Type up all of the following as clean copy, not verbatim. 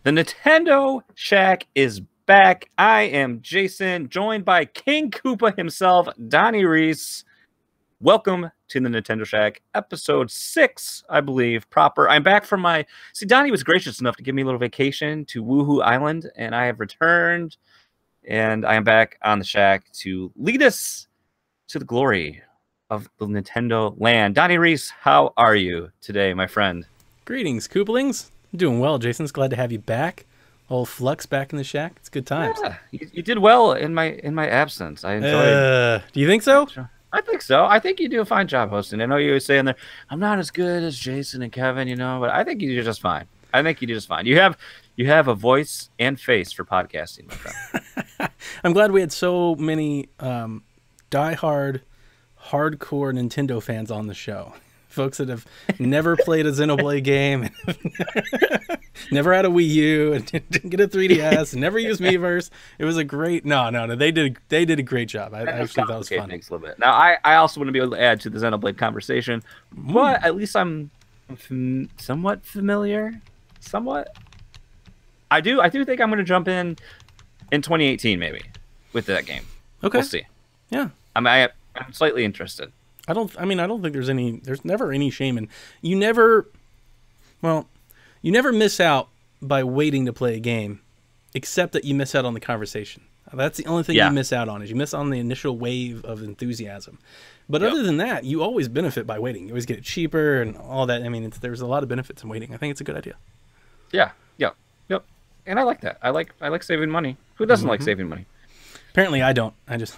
The Nintendo Shack is back. I am Jason, joined by King Koopa himself, Donnie Reese. Welcome to the Nintendo Shack, episode 6, I believe, proper. I'm back from my... See, Donnie was gracious enough to give me a little vacation to Woohoo Island, and I have returned, and I am back on the Shack to lead us to the glory of the Nintendo land. Donnie Reese, how are you today, my friend? Greetings, Koopalings. I'm doing well, Jason. It's glad to have you back. Old Flux back in the Shack. It's good times. Yeah, you did well in my absence. I enjoyed. Do you think so? I think so. I think you do a fine job hosting. I know you were saying there, I'm not as good as Jason and Kevin, but I think you do just fine. I think you do just fine. You have a voice and face for podcasting, my friend. I'm glad we had so many diehard, hardcore Nintendo fans on the show. Folks that have never played a Xenoblade game, never had a Wii U, and didn't get a 3DS, and never used Miiverse. It was a great no. They did a great job. I actually thought it was fun. Thanks a little bit. Now I also want to be able to add to the Xenoblade conversation, but at least I'm somewhat familiar. Somewhat. I do think I'm going to jump in 2018 maybe with that game. Okay, we'll see. Yeah, I'm slightly interested. I don't think there's never any shame in you never miss out by waiting to play a game, except that you miss out on the conversation. That's the only thing you miss out on, is you miss on the initial wave of enthusiasm. But other than that, you always benefit by waiting. You always get it cheaper and all that. I mean, there's a lot of benefits in waiting. I think it's a good idea. Yeah. Yep. And I like that. I like saving money. Who doesn't like saving money? Apparently I don't. I just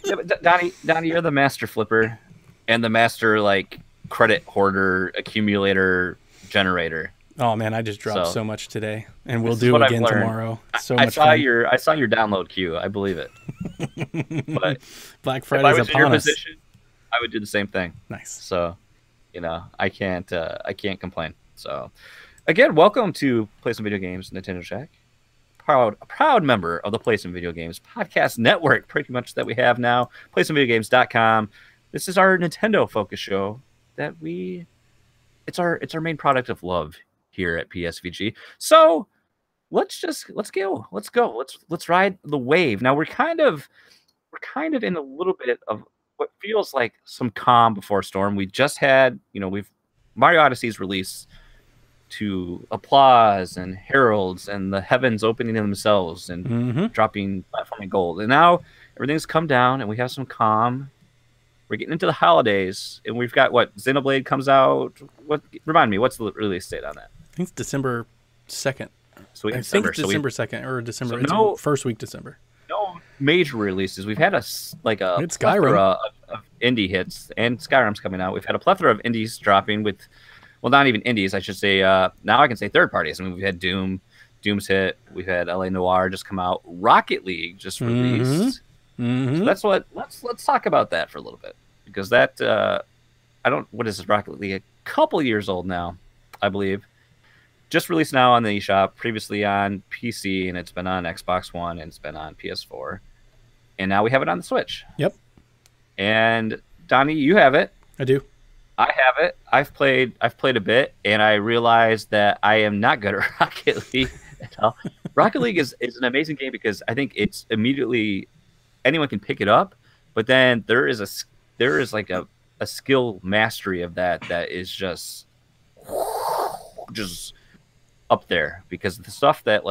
Yeah, but Donnie, you're the master flipper and the master credit hoarder, accumulator, generator. Oh man, I just dropped so much today, and we'll do again tomorrow. I saw your download queue. I believe it. But Black Friday's upon us. Position, I would do the same thing. Nice. So, I can't complain. So, again, welcome to Play Some Video Games, Nintendo Shack. A proud member of the Play Some Video Games podcast network, pretty much, that we have now. PlaySomeVideoGames.com. This is our Nintendo focus show that it's our main product of love here at PSVG. So let's go. Let's ride the wave. Now we're kind of in a little bit of what feels like some calm before storm. We just had, Mario Odyssey's release to applause and heralds and the heavens opening themselves and dropping platforming gold. And now everything's come down and we have some calm. We're getting into the holidays and we've got Xenoblade comes out. Remind me, what's the release date on that? I think it's December 2nd. So I think it's December 2nd or December. So first week December. No major releases. We've had a Skyrim plethora of indie hits, and Skyrim's coming out. We've had a plethora of indies dropping with. Well, not even indies, I should say. Now I can say third parties. I mean, we've had Doom's hit. We've had LA Noire just come out. Rocket League just released. So that's let's talk about that for a little bit, because that what is this, Rocket League? A couple years old now, I believe. Just released now on the eShop. Previously on PC, and it's been on Xbox One, and it's been on PS4, and now we have it on the Switch. Yep. And Donnie, you have it. I do. I have it. I've played a bit, and I realized that I am not good at Rocket League at all. Rocket League is an amazing game because I think it's immediately anyone can pick it up, but then there is a skill mastery of that is just up there, because the stuff that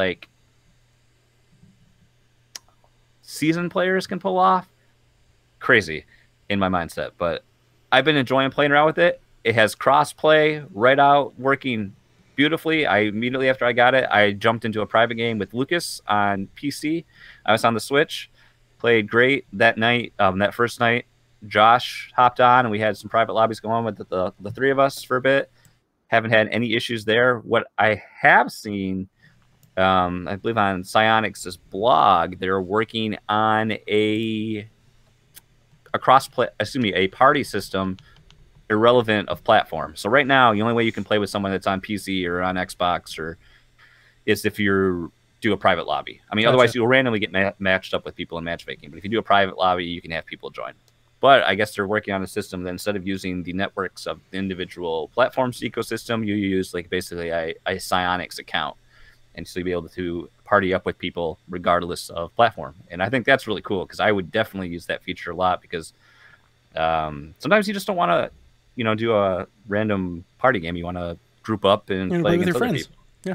seasoned players can pull off, crazy in my mindset, but I've been enjoying playing around with it. It has cross-play right out, working beautifully. Immediately after I got it, I jumped into a private game with Lucas on PC. I was on the Switch, played great that night. That first night, Josh hopped on, and we had some private lobbies going with the three of us for a bit. Haven't had any issues there. What I have seen, I believe on Psyonix's blog, they're working on a party system irrelevant of platform. So right now, the only way you can play with someone that's on PC or on Xbox is if you do a private lobby. I mean, otherwise you'll randomly get matched up with people in matchmaking. But if you do a private lobby, you can have people join. But I guess they're working on a system that instead of using the networks of the individual platforms ecosystem, you use like basically a Psyonix account, and so you'll be able to party up with people regardless of platform. And I think that's really cool because I would definitely use that feature a lot because sometimes you just don't want to, do a random party game. You want to group up and play with against your other friends. people. Yeah.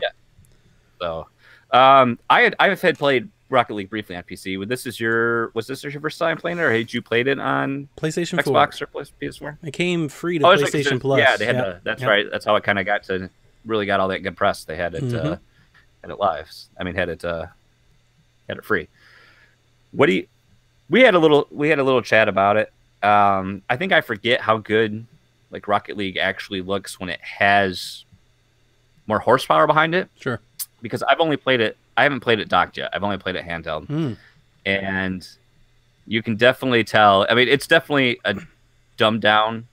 So I had played Rocket League briefly on PC. Was this your first time playing it, or had you played it on PlayStation Xbox 4. or PS4? It came free to Oh, PlayStation Plus. Yeah, they had that's right. That's how it kind of really got all that good press. They had it had it live. I mean, had it free. We had a little chat about it. I think I forget how good like Rocket League actually looks when it has more horsepower behind it. Sure. Because I haven't played it docked yet. I've only played it handheld. And you can definitely tell. I mean, it's definitely a dumbed down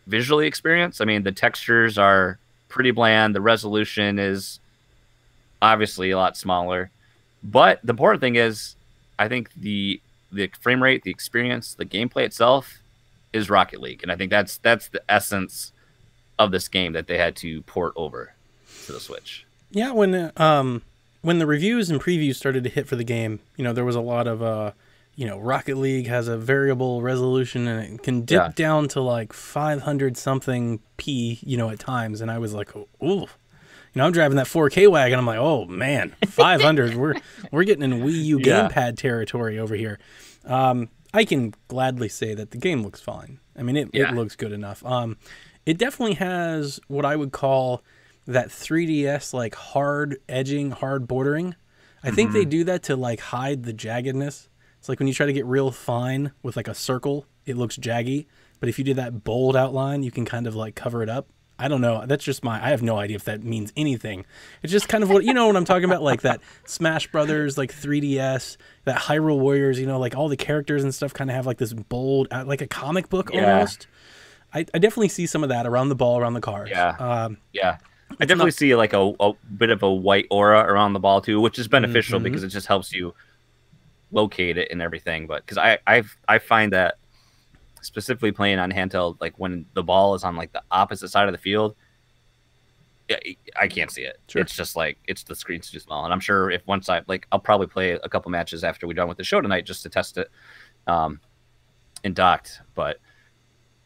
visually experience. I mean, the textures are pretty bland. The resolution is obviously a lot smaller. But the important thing is, I think the frame rate, the experience, the gameplay itself is Rocket League. And I think that's the essence of this game that they had to port over to the Switch. Yeah, when the reviews and previews started to hit for the game, there was a lot of Rocket League has a variable resolution and it can dip down to like 500 something p, at times, and I was like, ooh. I'm driving that 4K wagon. I'm like, oh man, 500. we're getting in Wii U gamepad territory over here. I can gladly say that the game looks fine. I mean, it looks good enough. It definitely has what I would call that 3DS like hard edging, hard bordering. I think they do that to like hide the jaggedness. It's like when you try to get real fine with like a circle, it looks jaggy. But if you do that bold outline, you can kind of like cover it up. I don't know. That's just I have no idea if that means anything. It's just kind of what I'm talking about, like that Smash Brothers, like 3DS, that Hyrule Warriors, like all the characters and stuff kind of have like this bold, like a comic book almost. I definitely see some of that around the ball, around the cars. Yeah. I definitely see like a bit of a white aura around the ball too, which is beneficial because it just helps you locate it and everything. But because I find that specifically playing on handheld, like when the ball is on like the opposite side of the field, I can't see it. Sure. It's just like the screen's too small. And I'm sure if once I'll probably play a couple matches after we're done with the show tonight just to test it in docked. But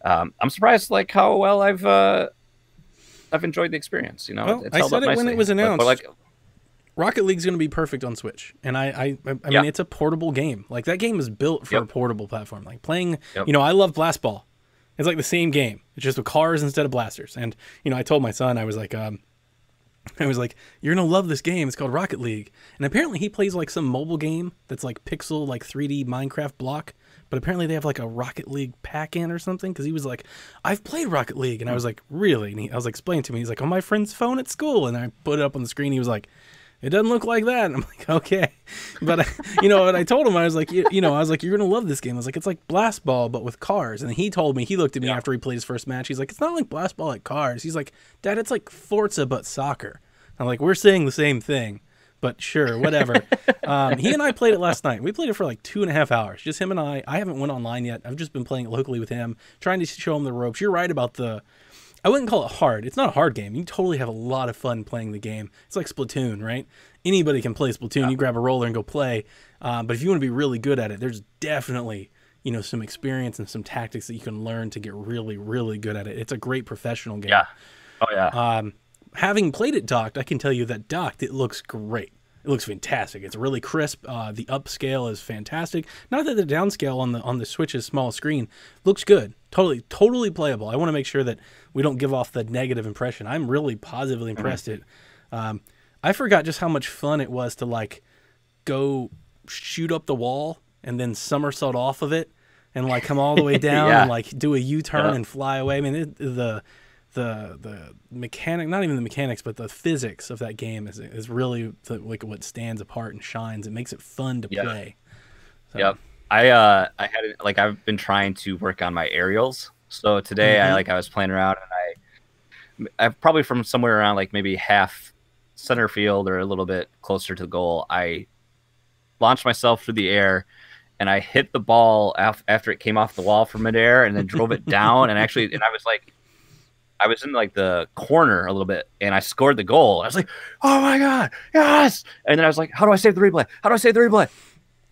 I'm surprised like how well I've enjoyed the experience. Well, I said it when it was announced. Rocket League's going to be perfect on Switch, and I mean it's a portable game. Like that game is built for a portable platform. Like playing, I love Blast Ball. It's like the same game. It's just with cars instead of blasters. And I told my son, I was like, you're gonna love this game. It's called Rocket League. And apparently he plays like some mobile game that's like pixel, like 3D Minecraft block. But apparently they have like a Rocket League pack-in or something. Because he was like, I've played Rocket League, and I was like, really? And I was like, explaining to me. He's like, on my friend's phone at school, and I put it up on the screen. He was like, it doesn't look like that. And I'm like, okay. But, and I told him, I was like, you're going to love this game. I was like, it's like Blast Ball, but with cars. And he looked at me after he played his first match. He's like, it's not like Blast Ball like cars. He's like, Dad, it's like Forza, but soccer. I'm like, we're saying the same thing, but sure, whatever. He and I played it last night. We played it for like 2.5 hours. Just him and I. I haven't went online yet. I've just been playing it locally with him, trying to show him the ropes. You're right about I wouldn't call it hard. It's not a hard game. You totally have a lot of fun playing the game. It's like Splatoon, right? Anybody can play Splatoon. You grab a roller and go play. But if you want to be really good at it, there's definitely, some experience and some tactics that you can learn to get really, really good at it. It's a great professional game. Yeah. Oh, yeah. Having played it docked, I can tell you that docked, it looks great. It looks fantastic. It's really crisp. The upscale is fantastic. Not that the downscale on the Switch's small screen looks good. Totally playable. I want to make sure that we don't give off the negative impression. I'm really positively impressed. I forgot just how much fun it was to like go shoot up the wall and then somersault off of it and like come all the way down and like do a U-turn and fly away. I mean, the mechanic, not even the mechanics, but the physics of that game is really like what stands apart and shines. It makes it fun to play. So. Yep. I've been trying to work on my aerials. So today I was playing around and I've probably from somewhere around like maybe half center field or a little bit closer to the goal, I launched myself through the air and I hit the ball after it came off the wall from midair, and then drove it down. And I was in like the corner a little bit, and I scored the goal. I was like, "Oh my god, yes!" And then I was like, "How do I save the replay? How do I save the replay?"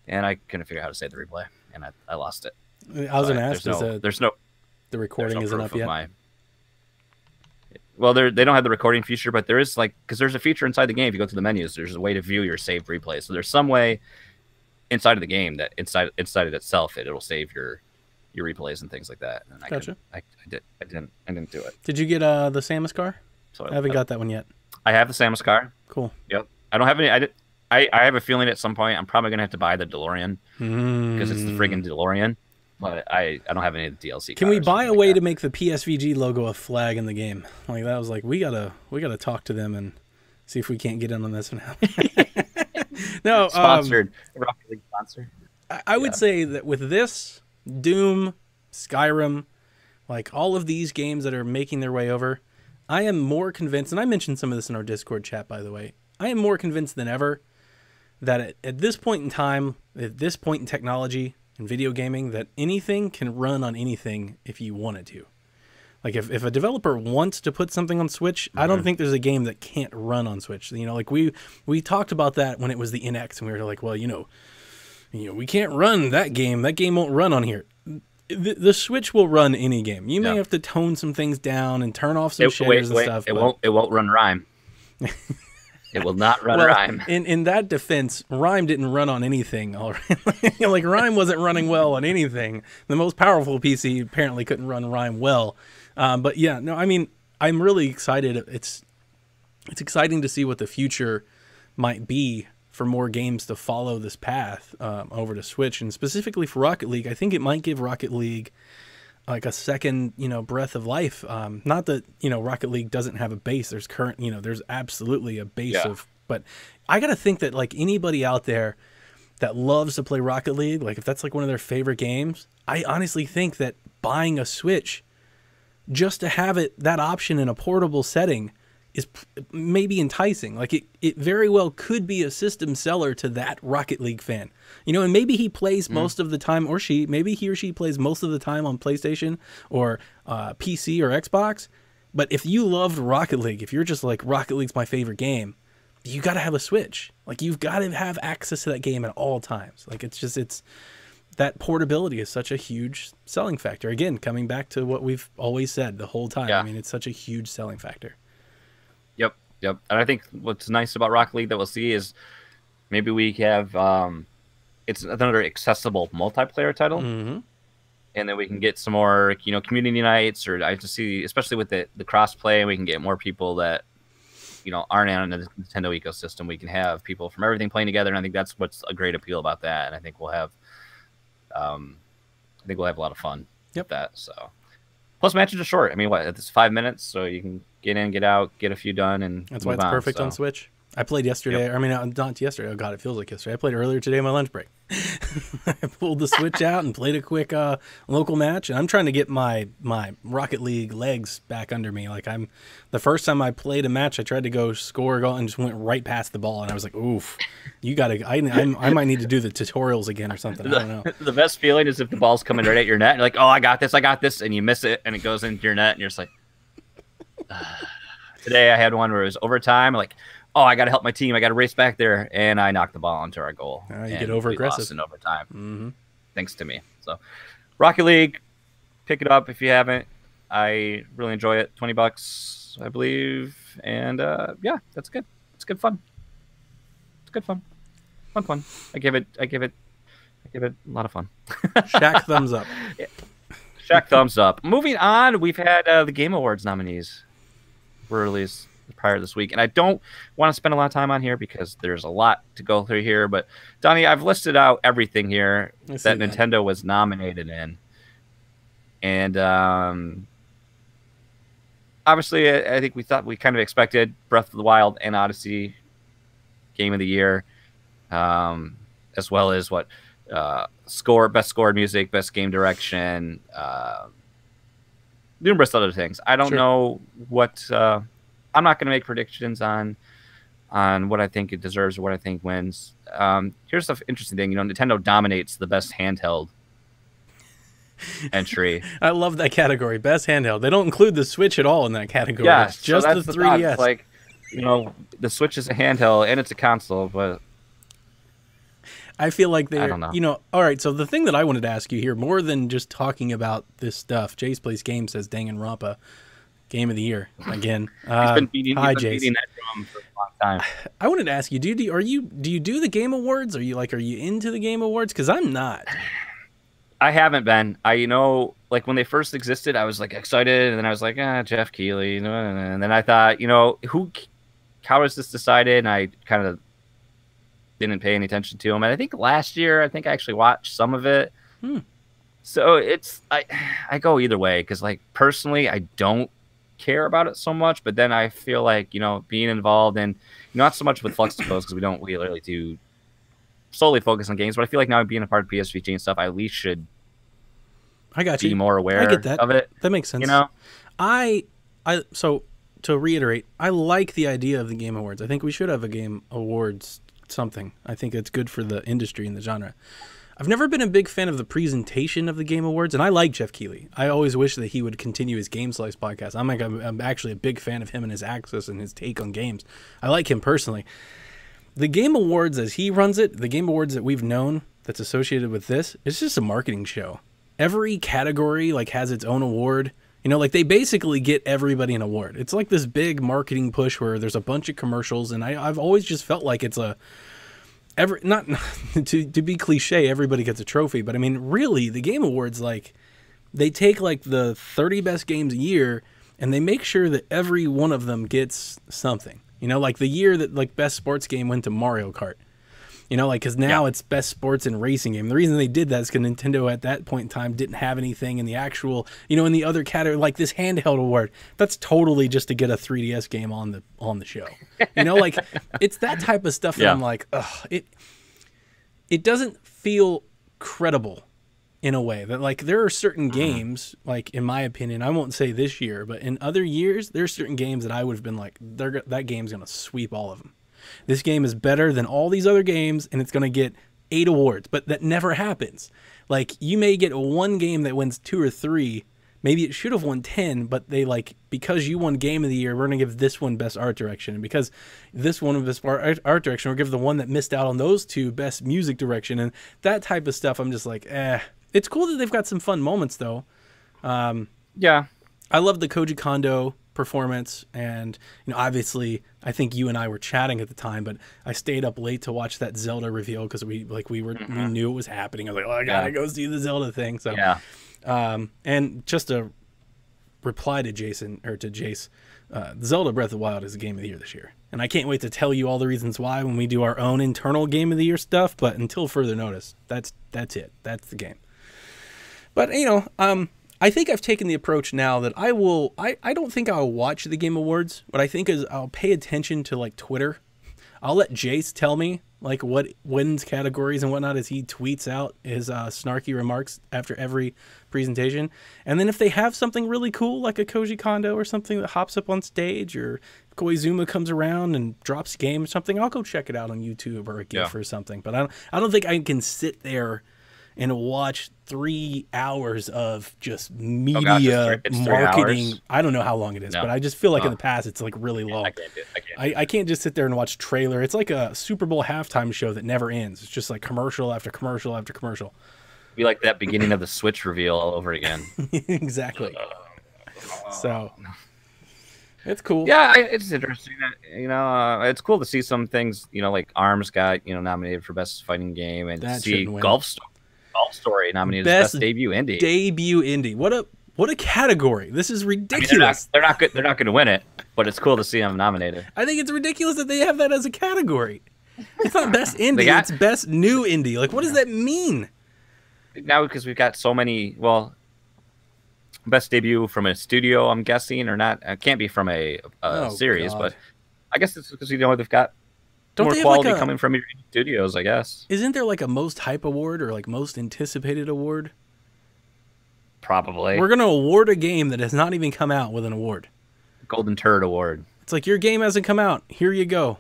And I couldn't figure out how to save the replay, and I lost it. I was going to ask, the recording isn't up yet? Well, they don't have the recording feature, but there is because there's a feature inside the game. If you go to the menus, there's a way to view your saved replay. So there's some way inside of the game that inside it itself, it'll save your replays and things like that. And gotcha. I didn't do it. Did you get the Samus car? So I haven't got that one yet. I have the Samus car. Cool. Yep. I don't have any. I have a feeling at some point I'm probably gonna have to buy the DeLorean because it's the friggin' DeLorean. But I don't have any of the DLC. Can we buy a way to make the PSVG logo a flag in the game? Like that was like we gotta talk to them and see if we can't get in on this one. No, sponsored Rocket League sponsor. I would say that with this, Doom, Skyrim, like all of these games that are making their way over, I am more convinced, and I mentioned some of this in our Discord chat, by the way. I am more convinced than ever that at this point in time, at this point in technology in video gaming, that anything can run on anything if you wanted to. Like if a developer wants to put something on Switch, I don't think there's a game that can't run on Switch. You know, like we talked about that when it was the NX, and we were like, well, you know, we can't run that game. That game won't run on here. The Switch will run any game. You may have to tone some things down and turn off some shaders and stuff. It won't run Rime. It will not run Rime. In that defense, Rime didn't run on anything already. Like Rime wasn't running well on anything. The most powerful PC apparently couldn't run Rime well. But yeah, no, I mean, I'm really excited. It's exciting to see what the future might be for more games to follow this path over to Switch, and specifically for Rocket League. I think it might give Rocket League like a second, breath of life. Not that, Rocket League doesn't have a base. There's there's absolutely a base but I got to think that like anybody out there that loves to play Rocket League, like if that's like one of their favorite games, I honestly think that buying a Switch just to have that option in a portable setting is maybe enticing. Like it very well could be a system seller to that Rocket League fan. And maybe he plays most of the time, or maybe he or she plays most of the time on PlayStation or PC or Xbox. But if you loved Rocket League, if you're just like, Rocket League's my favorite game, you got to have a Switch. Like you've got to have access to that game at all times. Like it's that portability is such a huge selling factor. Again, coming back to what we've always said the whole time. I mean, it's such a huge selling factor. Yep. And I think what's nice about Rocket League that we'll see is maybe we have it's another accessible multiplayer title. And then we can get some more, community nights, or I just see, especially with the cross play, we can get more people that, aren't on the Nintendo ecosystem. We can have people from everything playing together. And I think that's what's a great appeal about that. And I think we'll have a lot of fun with that. So plus matches are short. I mean, it's 5 minutes, so you can get in, get out, get a few done, and that's why it's perfect on Switch. I played yesterday. I mean, not yesterday. Oh God, it feels like yesterday. I played earlier today on my lunch break. I pulled the Switch out and played a quick local match. And I'm trying to get my Rocket League legs back under me. Like the first time I played a match, I tried to go score a goal and just went right past the ball. And I was like, oof, you gotta. I might need to do the tutorials again or something. I don't know. The best feeling is if the ball's coming right at your net. And you're like, oh, I got this, and you miss it, and it goes into your net, and you're just like. Today I had one where it was overtime. Like, oh, I got to help my team. I got to race back there, and I knocked the ball into our goal. You get over aggressive in overtime, thanks to me. So, Rocket League, pick it up if you haven't. I really enjoy it. $20, I believe, and that's good. It's good fun. It's good fun. Fun. I give it a lot of fun. Shaq thumbs up. Yeah. Shaq thumbs up. Moving on, we've had the Game Awards nominees were released prior this week, and I don't want to spend a lot of time on here because there's a lot to go through here. But Donnie, I've listed out everything here that Nintendo was nominated in, and obviously, I think we kind of expected Breath of the Wild and Odyssey Game of the Year, as well as best scored music, best game direction, numerous other things. I don't know what I'm not going to make predictions on on what I think it deserves or what I think wins. Here's the interesting thing. Nintendo dominates the best handheld entry. I love that category, best handheld. They don't include the Switch at all in that category. Yeah, it's just so that's the thought. 3DS. It's like, the Switch is a handheld and it's a console, but I feel like I don't know. All right, so the thing that I wanted to ask you here, more than just talking about this stuff, Jace Plays Games says Danganronpa, Game of the Year, again. He's been beating Jace. that drum for a long time. I wanted to ask you, do you do the Game Awards? Are you into the Game Awards? Because I'm not. I haven't been. Like when they first existed, I was like excited, and then I was like, Jeff Keighley, and then I thought, how was this decided? And I kind of didn't pay any attention to him. And I think last year, I actually watched some of it. So I go either way because, like, personally, I don't care about it so much. But then I feel like, being involved in, not so much with Fluxipose because we don't really do solely focus on games. But I feel like now being a part of PSVG and stuff, I at least should be more aware of it. That makes sense. So to reiterate, I like the idea of the Game Awards. I think we should have a Game Awards something. I think it's good for the industry and the genre. I've never been a big fan of the presentation of the Game Awards, and I like Jeff Keighley. I always wish that he would continue his Game Slice podcast. I'm actually a big fan of him and his access and his take on games. I like him personally. The Game Awards, as he runs it, the Game Awards that we've known that's associated with this, it's just a marketing show. Every category has its own award. They basically get everybody an award. It's like this big marketing push where there's a bunch of commercials, and I've always just felt like it's not to be cliche, everybody gets a trophy, but I mean, really, the Game Awards, they take the 30 best games a year, and they make sure that every one of them gets something. The year that best sports game went to Mario Kart. Because now it's best sports and racing game. The reason they did that is because Nintendo at that point in time didn't have anything in the actual, in the other category, like this handheld award. That's totally just to get a 3DS game on the show. It's that type of stuff that I'm like, ugh, it doesn't feel credible in a way that there are certain games, in my opinion, I won't say this year, but in other years, there's certain games that I would have been like, that game's going to sweep all of them. This game is better than all these other games, and it's going to get 8 awards, but that never happens. You may get one game that wins 2 or 3. Maybe it should have won 10, but they because you won Game of the Year, we're going to give this one Best Art Direction. And because this one Best Art Direction, we'll give the one that missed out on those 2 Best Music Direction. And that type of stuff, I'm just like, eh. It's cool that they've got some fun moments, though. Yeah. I love the Koji Kondo performance, and obviously I think you and I were chatting at the time, but I stayed up late to watch that Zelda reveal because we knew it was happening. I was like, I gotta go see the Zelda thing. So and just to reply to Jace, Zelda Breath of the Wild is the Game of the Year this year, and I can't wait to tell you all the reasons why when we do our own internal Game of the Year stuff. But until further notice, that's it. That's the game. But I think I've taken the approach now that I don't think I'll watch the Game Awards. What I think is I'll pay attention to Twitter. I'll let Jace tell me what wins categories and whatnot as he tweets out his snarky remarks after every presentation. And then if they have something really cool like a Koji Kondo or something that hops up on stage, or Koizuma comes around and drops a game or something, I'll go check it out on YouTube or a GIF or something. But I don't think I can sit there and watch 3 hours of just media marketing. I don't know how long it is, but I just feel like in the past it's really long. I can't just sit there and watch trailer. It's like a Super Bowl halftime show that never ends. It's just commercial after commercial after commercial. Be like that beginning of the Switch reveal all over again. Exactly. So it's cool. Yeah, it's interesting. It's cool to see some things. Like ARMS got nominated for best fighting game, and to see Golf Story nominated as best debut indie. Debut indie. What a category! This is ridiculous. They're not good. They're not going to win it, but it's cool to see them nominated. I think it's ridiculous that they have that as a category. It's not best indie. It's best new indie. What does that mean? Now, because we've got so many. Well, best debut from a studio, I'm guessing, or not. It can't be from a series, but I guess it's because they've got more quality coming from your studios, I guess. Isn't there a most hype award or most anticipated award? Probably. We're going to award a game that has not even come out with an award. Golden Turd Award. It's your game hasn't come out. Here you go.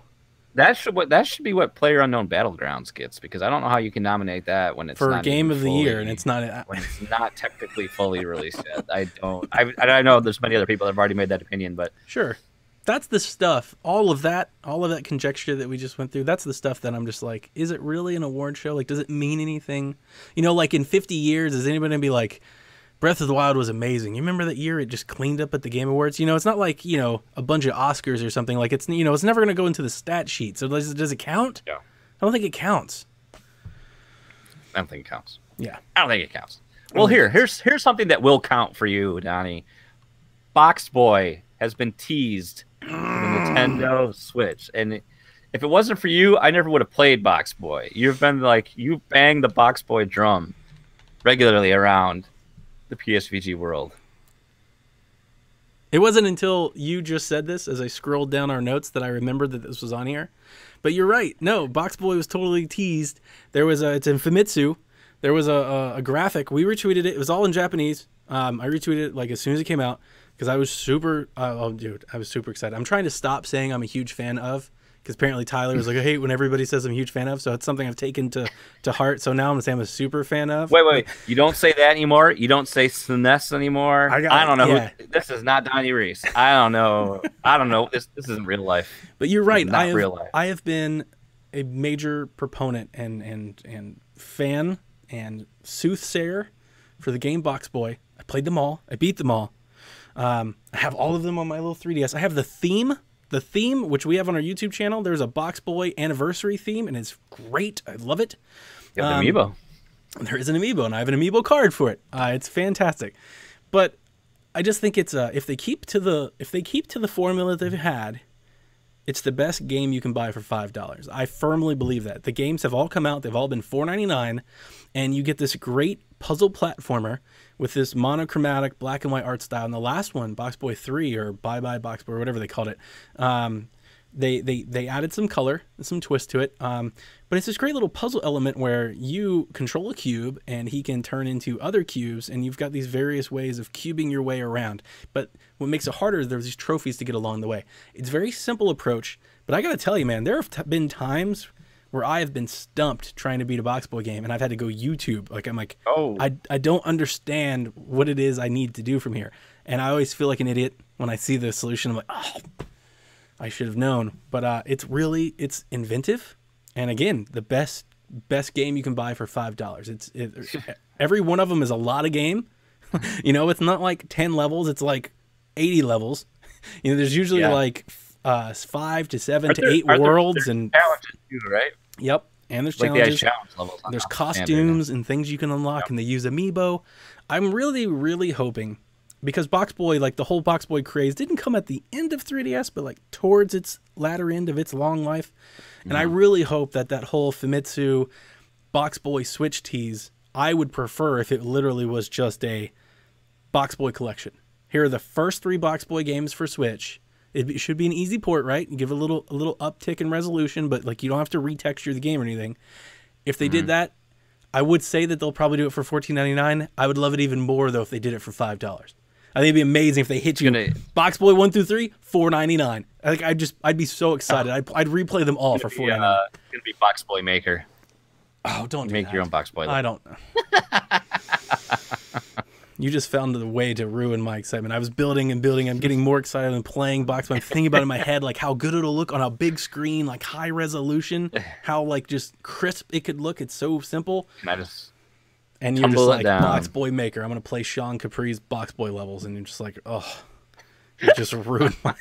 that should be what Player Unknown Battlegrounds gets, because I don't know how you can nominate that when it's for not game even of the fully, year, and it's not. when it's not technically fully released yet. I know there's many other people that have already made that opinion, but Sure. That's the stuff. All of that conjecture that we just went through, that's the stuff that I'm just like, is it really an award show? Like, does it mean anything? You know, like in 50 years, is anybody going to be like, Breath of the Wild was amazing. You remember that year it just cleaned up at the Game Awards? You know, it's not like, you know, a bunch of Oscars or something. Like, it's, you know, it's never going to go into the stat sheet. So does it count? yeah, I don't think it counts. I don't think it counts. Yeah. I don't think it counts. Well, here's something that will count for you, Donnie. Box Boy has been teased for the Nintendo Switch, and if it wasn't for you, I never would have played Box Boy. You've been like, you bang the Box Boy drum regularly around the PSVG world. It wasn't until you just said this, as I scrolled down our notes, that I remembered that this was on here. But you're right. No, Box Boy was totally teased. It's in Famitsu. There was a graphic. We retweeted it. It was all in Japanese. I retweeted it like as soon as it came out because I was super. Oh, dude, I was super excited. I'm trying to stop saying I'm a huge fan of, because apparently Tyler was like, I hate when everybody says I'm a huge fan of. So it's something I've taken to heart. So now I'm gonna say I'm a super fan of. Wait. You don't say that anymore. You don't say SNES anymore. I don't know. Yeah. This is not Donnie Reese. I don't know. This isn't real life. But you're right. Not real life. I have been a major proponent and fan and soothsayer for the game Box Boy. I played them all. I beat them all. I have all of them on my little 3DS. I have the theme, which we have on our YouTube channel. There's a Box Boy anniversary theme, and it's great. I love it. You have the amiibo. There is an amiibo, and I have an amiibo card for it. It's fantastic. But I just think it's if they keep to the formula they've had, it's the best game you can buy for $5. I firmly believe that. The games have all come out. They've all been $4.99, and you get this great puzzle platformer with this monochromatic black and white art style. And the last one, Box Boy 3 or Bye Bye Box Boy or whatever they called it, they added some color and some twist to it. But it's this great little puzzle element where you control a cube and he can turn into other cubes, and you've got these various ways of cubing your way around. But what makes it harder is there's these trophies to get along the way. It's a very simple approach, but I got to tell you, man, there have been times where I have been stumped trying to beat a Box Boy game, and I've had to go YouTube. Like, I'm like, oh, I don't understand what it is I need to do from here. And I always feel like an idiot when I see the solution. I'm like, oh, I should have known. But it's inventive. And again, the best game you can buy for $5. Every one of them is a lot of game. You know, it's not like 10 levels. It's like 80 levels. You know, there's usually like 5 to 7 to 8 worlds, and challenges too, right? Yep. And there's like challenges. challenge levels. There's costumes and things you can unlock, and they use amiibo. I'm really, really hoping, because Box Boy, like the whole Box Boy craze, didn't come at the end of 3DS, but like towards its latter end of its long life. And I really hope that whole Famitsu Box Boy Switch tease, I would prefer if it literally was just a Box Boy collection. Here are the first 3 Box Boy games for Switch. It should be an easy port, right? You give a little uptick in resolution, but like you don't have to retexture the game or anything. If they did that, I would say that they'll probably do it for $14.99. I would love it even more though if they did it for $5. I think it'd be amazing if they hit you Box Boy 1 through 3, $4.99. Like I'd be so excited. I'd replay them all for $4.99. It's gonna be Box Boy Maker. Oh, don't make your own Box Boy. I don't know. You just found the way to ruin my excitement. I was building and building. I'm getting more excited and playing Box Boy. I'm thinking about it in my head, like how good it'll look on a big screen, like high resolution, how like just crisp it could look. It's so simple. And you're just like, Box Boy Maker. I'm going to play Sean Capri's Box Boy levels. And you're just like, oh, you just ruined my...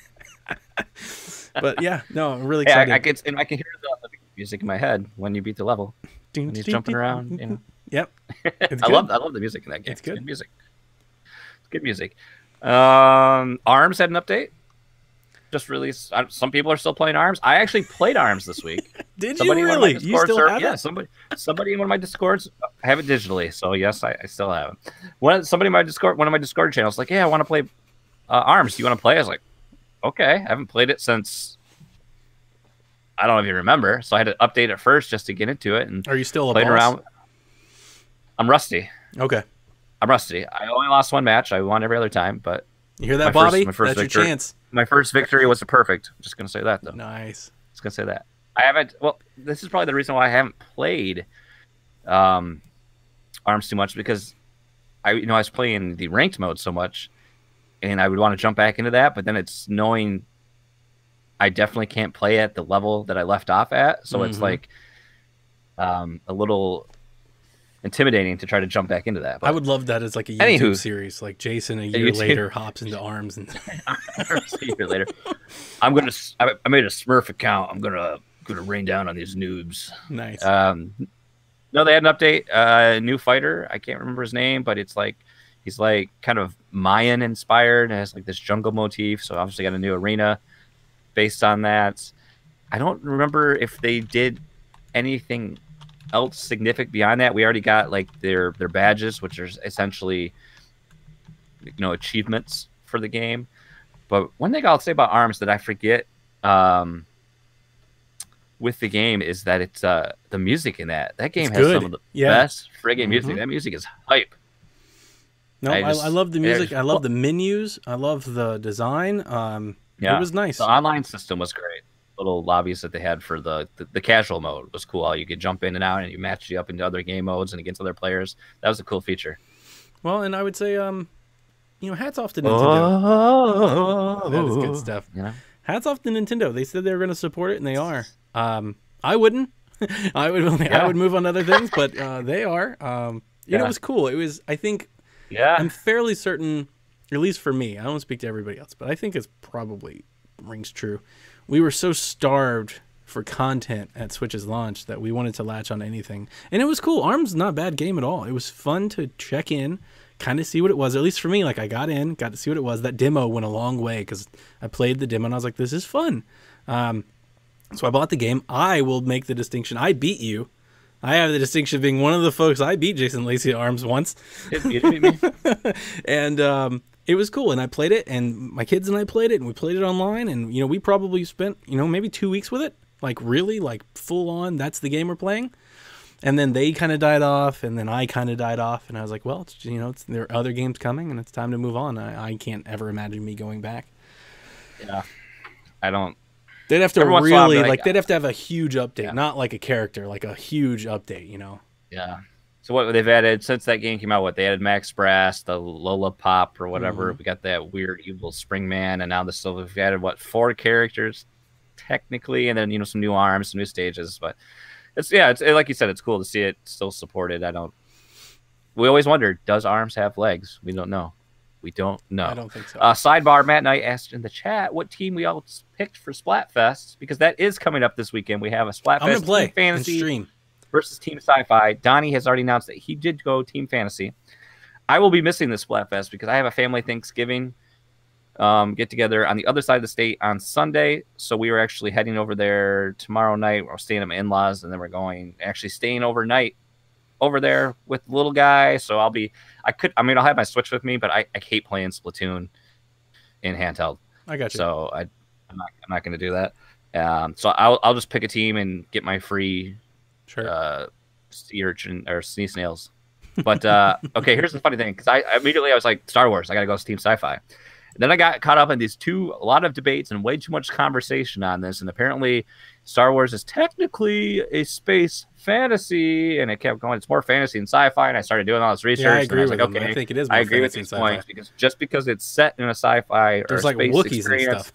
But yeah, no, I'm really excited. I can hear the music in my head when you beat the level. When he's jumping around. You know. Yep. I love the music in that game. It's good music. It's good music. ARMS had an update. Just released. Some people are still playing ARMS. I actually played ARMS this week. Did you really? You still have it? Yeah, somebody in one of my Discords. I have it digitally, so yes, I still have it. Somebody in my Discord, one of my Discord channels, like, yeah, I want to play ARMS. Do you want to play? I was like, okay. I haven't played it since, I don't know if you remember. So I had to update it first just to get into it. And are you still playing around? I'm rusty. Okay. I'm rusty. I only lost one match. I won every other time, but you hear that, Bobby? That's your chance. My first victory was a perfect. I'm just gonna say that though. Nice. Just gonna say that. I haven't. Well, this is probably the reason why I haven't played um, Arms too much because I was playing the ranked mode so much, and I would want to jump back into that, but then it's knowing I definitely can't play at the level that I left off at, so it's like a little intimidating to try to jump back into that. But I would love that as like a YouTube series, like Jason a year later hops into Arms and a year later. I made a Smurf account. I'm gonna rain down on these noobs. Nice. No, they had an update. New fighter. I can't remember his name, but it's like he's like kind of Mayan inspired. Has like this jungle motif. So obviously got a new arena based on that. I don't remember if they did anything else significant beyond that. We already got like their badges, which are essentially achievements for the game. But one thing I'll say about Arms that I forget with the game is that it's the music in that game has some of the best friggin' music. That music is hype. No, I love the music. I love the menus. I love the design. It was nice. The online system was great. Little lobbies that they had for the casual mode was cool. You could jump in and out, and you match you up into other game modes and against other players. That was a cool feature. Well, and I would say, hats off to Nintendo. That is good stuff. Yeah. Hats off to Nintendo. They said they were going to support it, and they are. I wouldn't. I would move on to other things, but they are. It was cool. It was. I think. Yeah. I'm fairly certain, at least for me. I don't speak to everybody else, but I think it's probably rings true. We were so starved for content at Switch's launch that we wanted to latch on anything. And it was cool. Arms is not a bad game at all. It was fun to check in, kind of see what it was. At least for me, like I got to see what it was. That demo went a long way because I played the demo and I was like, this is fun. So I bought the game. I will make the distinction. I beat you. I have the distinction of being one of the folks. I beat Jason Lacey at Arms once. You beat me. And it was cool, and I played it, and my kids and I played it, and we played it online, and we probably spent maybe 2 weeks with it, like really, like full on. That's the game we're playing, and then they kind of died off, and then I kind of died off, and I was like, well, there are other games coming, and it's time to move on. I can't ever imagine me going back. Yeah, I don't. They'd have to really they'd have to have a huge update, not like a character, like a huge update, Yeah. So what they've added since that game came out, they added Max Brass, the Lola Pop or whatever. We got that weird evil Springman, and now we've added 4 characters technically, and then some new arms, some new stages. But it's like you said, it's cool to see it still supported. We always wondered, does Arms have legs? We don't know. I don't think so. Sidebar, Matt Knight asked in the chat what team we all picked for Splatfest, because that is coming up this weekend. We have a Splatfest I'm gonna play Team Fantasy and stream versus Team Sci-Fi. Donnie has already announced that he did go Team Fantasy. I will be missing this Splatfest because I have a family Thanksgiving get together on the other side of the state on Sunday. So we were actually heading over there tomorrow night. We're staying at my in-laws, and then we're staying overnight over there with the little guy. So I'll have my Switch with me, but I hate playing Splatoon in handheld. I got you. So I'm not going to do that. So I'll just pick a team and get my free sea urchin or sea snails. But okay, here's the funny thing, because I immediately was like, Star Wars, I gotta go Team Sci-Fi. And then I got caught up in a lot of debates and way too much conversation on this, and apparently Star Wars is technically a space fantasy, and it kept going, it's more fantasy than sci-fi, and I started doing all this research. I agree and I was with like, them. okay, I think it is more I agree with these points, because just because it's set in a sci-fi or like space Wookiees experience,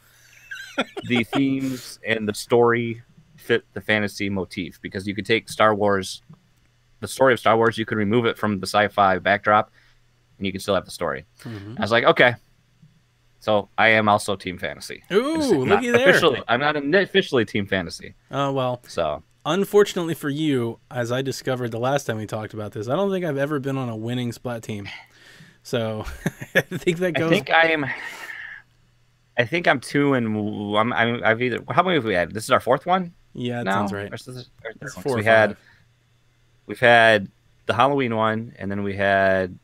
and stuff. the themes and the story fit the fantasy motif, because you could take Star Wars, the story of Star Wars, you could remove it from the sci-fi backdrop and you can still have the story. I was like, okay, so I am also Team Fantasy. Ooh, looky there. I'm not officially Team Fantasy. Oh, well. So unfortunately for you, as I discovered the last time we talked about this, I don't think I've ever been on a winning Splat team. So I think that goes. I think I'm 2 and I've either. How many have we had? This is our 4th one. Yeah, that sounds right. It's 4 or 5. We've had the Halloween one, and then we had.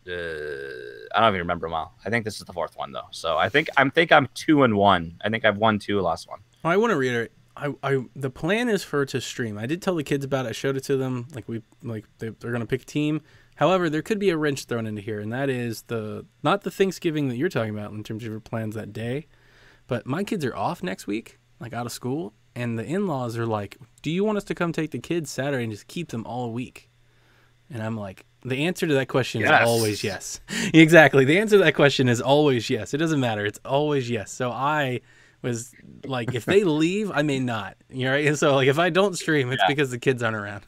I don't even remember them all. I think this is the 4th one though. So I think I'm 2 and 1. I think I've won 2, lost 1. I want to reiterate. The plan is for it to stream. I did tell the kids about it. I showed it to them. They're gonna pick a team. However, there could be a wrench thrown into here, and that is not the Thanksgiving that you're talking about in terms of your plans that day, but my kids are off next week, like out of school, and the in-laws are like, "Do you want us to come take the kids Saturday and just keep them all week?" And I'm like, the answer to that question is always yes. Exactly. The answer to that question is always yes. It doesn't matter. It's always yes. So I was like, if they leave, I may not. You know, right? And so like, if I don't stream, it's because the kids aren't around.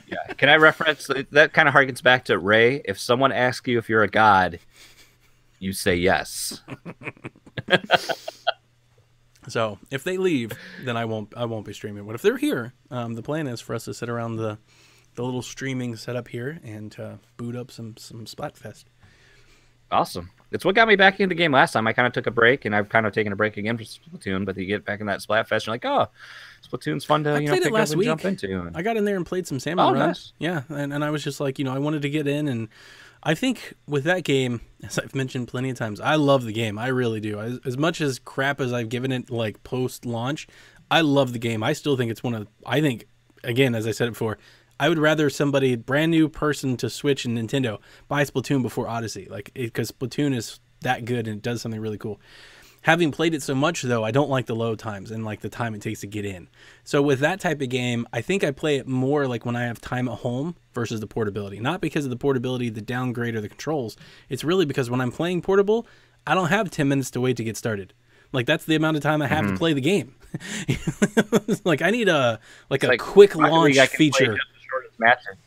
Yeah. Can I reference that? Kind of harkens back to Ray. If someone asks you if you're a god, you say yes. So if they leave, then I won't be streaming. But if they're here, the plan is for us to sit around the little streaming setup here and boot up some Splatfest. Awesome. It's what got me back into the game last time. I kind of took a break, and I've kind of taken a break again for Splatoon. But you get back in that Splatfest, you're like, oh, Splatoon's fun to pick up and jump into. I got in there and played some Salmon Run. Nice. Yeah, and I was just like, I wanted to get in, and I think with that game, as I've mentioned plenty of times, I love the game. I really do. As much as crap as I've given it, like post-launch, I love the game. I still think it's again, as I said it before, I would rather somebody, brand new person to Switch and Nintendo, buy Splatoon before Odyssey, because Splatoon is that good and it does something really cool. Having played it so much, though, I don't like the load times and like the time it takes to get in. So with that type of game, I think I play it more like when I have time at home versus the portability. Not because of the portability, the downgrade, or the controls. It's really because when I'm playing portable, I don't have 10 minutes to wait to get started. Like, that's the amount of time I have to play the game. Like, I need a quick launch feature.